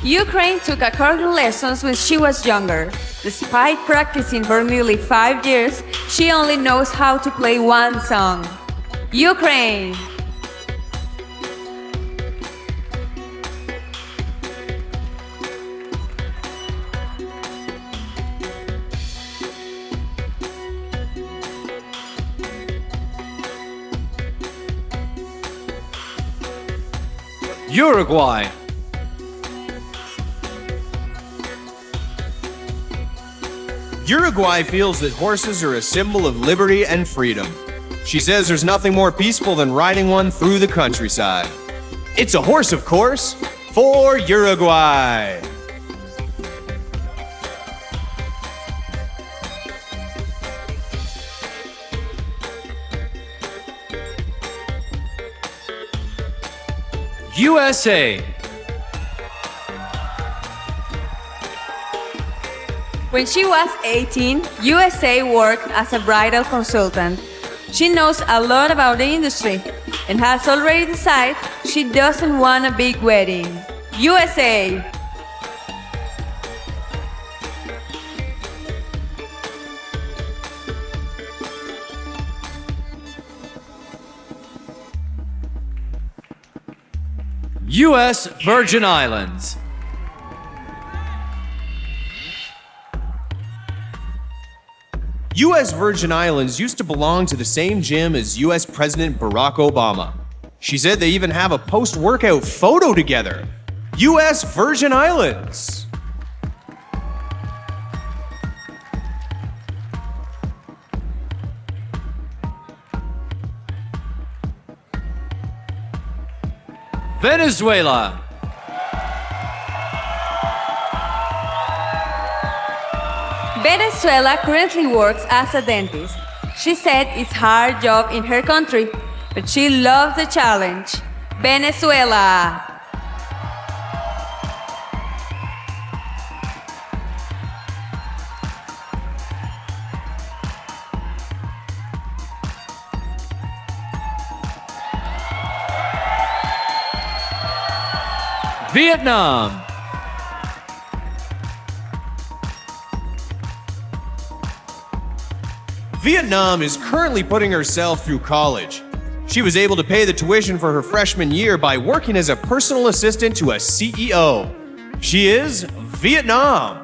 Ukraine took accordion lessons when she was younger. Despite practicing for nearly 5 years, she only knows how to play one song. Ukraine! Uruguay. Uruguay feels that horses are a symbol of liberty and freedom. She says there's nothing more peaceful than riding one through the countryside. It's a horse, of course, for Uruguay. USA. When she was 18, USA worked as a bridal consultant. She knows a lot about the industry and has already decided she doesn't want a big wedding. USA! U.S. Virgin Islands. U.S. Virgin Islands used to belong to the same gym as U.S. President Barack Obama. She said they even have a post-workout photo together. U.S. Virgin Islands. Venezuela. Venezuela currently works as a dentist. She said it's a hard job in her country, but she loves the challenge. Venezuela! Vietnam. Vietnam is currently putting herself through college. She was able to pay the tuition for her freshman year by working as a personal assistant to a CEO. She is Vietnam.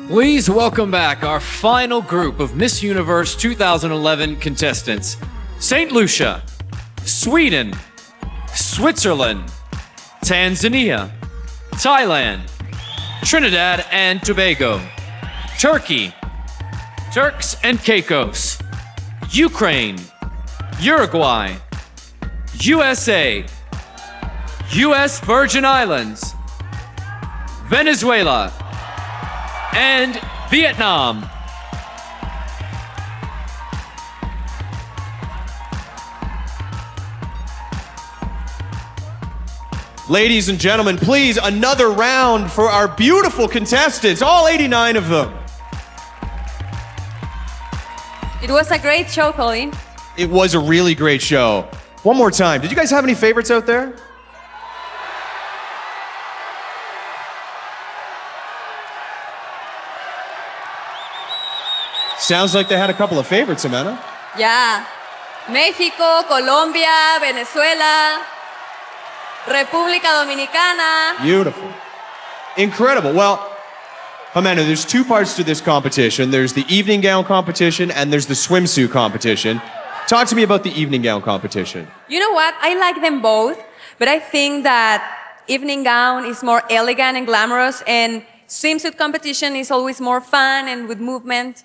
Please welcome back our final group of Miss Universe 2011 contestants. St. Lucia, Sweden, Switzerland, Tanzania, Thailand, Trinidad and Tobago, Turkey, Turks and Caicos, Ukraine, Uruguay, USA, U.S. Virgin Islands, Venezuela, and Vietnam. Ladies and gentlemen, please, another round for our beautiful contestants, all 89 of them. It was a great show, Colin. It was a really great show. One more time. Did you guys have any favorites out there? Sounds like they had a couple of favorites, Jimena. Yeah. Mexico, Colombia, Venezuela, República Dominicana. Beautiful. Incredible. Well, Jimena, there's two parts to this competition. There's the evening gown competition and there's the swimsuit competition. Talk to me about the evening gown competition. You know what? I like them both, but I think that evening gown is more elegant and glamorous, and swimsuit competition is always more fun and with movement,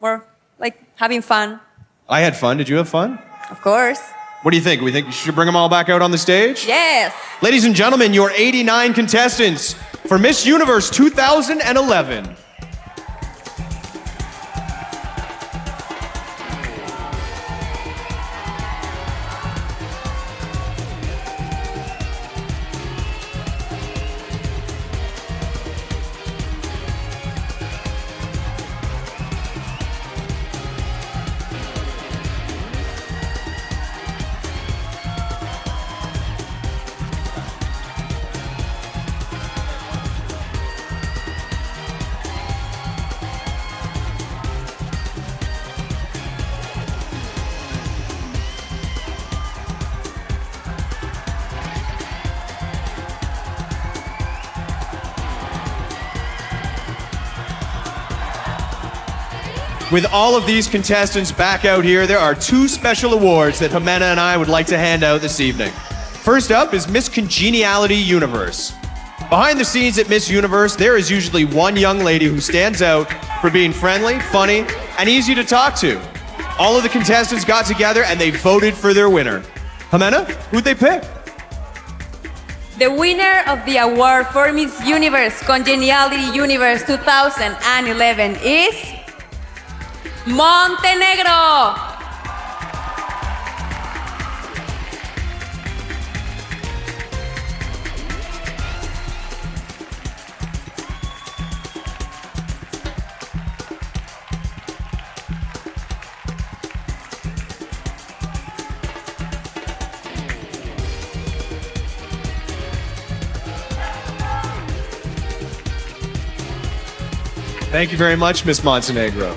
more like having fun. I had fun. Did you have fun? Of course. What do you think? We think you should bring them all back out on the stage? Yes. Ladies and gentlemen, your 89 contestants for Miss Universe 2011. With all of these contestants back out here, there are two special awards that Jimena and I would like to hand out this evening. First up is Miss Congeniality Universe. Behind the scenes at Miss Universe, there is usually one young lady who stands out for being friendly, funny, and easy to talk to. All of the contestants got together and they voted for their winner. Jimena, who'd they pick? The winner of the award for Miss Universe Congeniality Universe 2011 is Montenegro. Thank you very much, Miss Montenegro.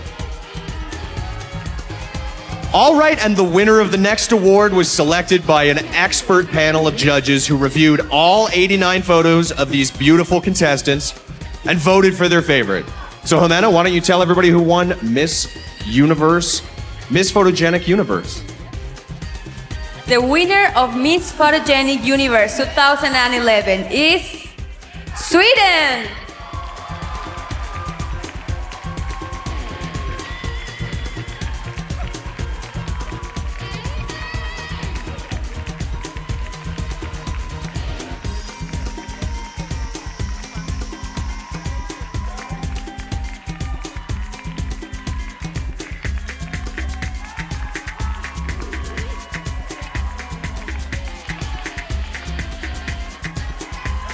All right, and the winner of the next award was selected by an expert panel of judges who reviewed all 89 photos of these beautiful contestants and voted for their favorite. So, Jimena, why don't you tell everybody who won Miss Universe, Miss Photogenic Universe? The winner of Miss Photogenic Universe 2011 is Sweden.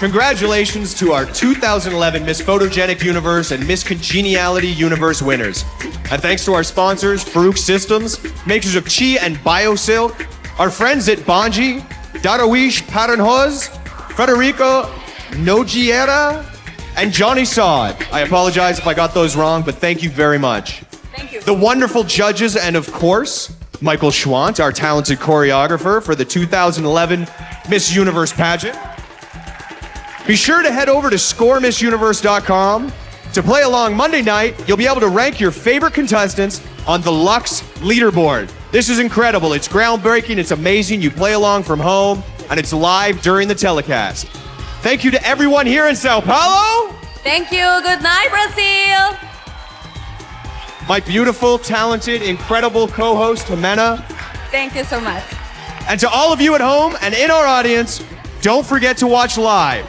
Congratulations to our 2011 Miss Photogenic Universe and Miss Congeniality Universe winners. And thanks to our sponsors, Farouk Systems, makers of Chi and BioSilk, our friends at Bonji, Darawish Paranhoz, Federico Nogiera, and Johnny Saad. I apologize if I got those wrong, but thank you very much. Thank you. The wonderful judges, and of course, Michael Schwant, our talented choreographer for the 2011 Miss Universe pageant. Be sure to head over to scoremissuniverse.com to play along Monday night. You'll be able to rank your favorite contestants on the Lux leaderboard. This is incredible. It's groundbreaking. It's amazing. You play along from home, and it's live during the telecast. Thank you to everyone here in Sao Paulo. Thank you. Good night, Brazil. My beautiful, talented, incredible co-host, Jimena. Thank you so much. And to all of you at home and in our audience, don't forget to watch live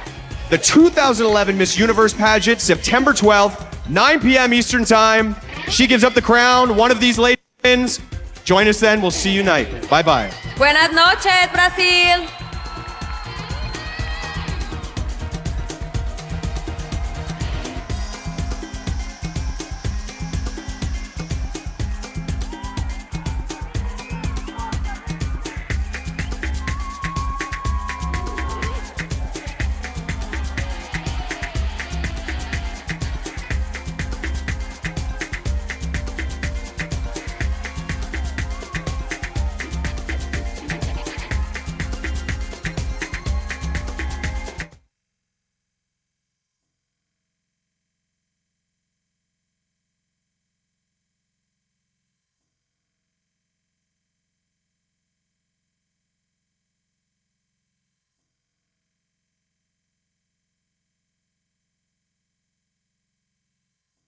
the 2011 Miss Universe pageant, September 12th, 9 p.m. Eastern Time. She gives up the crown. One of these ladies wins. Join us then. We'll see you tonight. Bye-bye. Buenas noches, Brazil.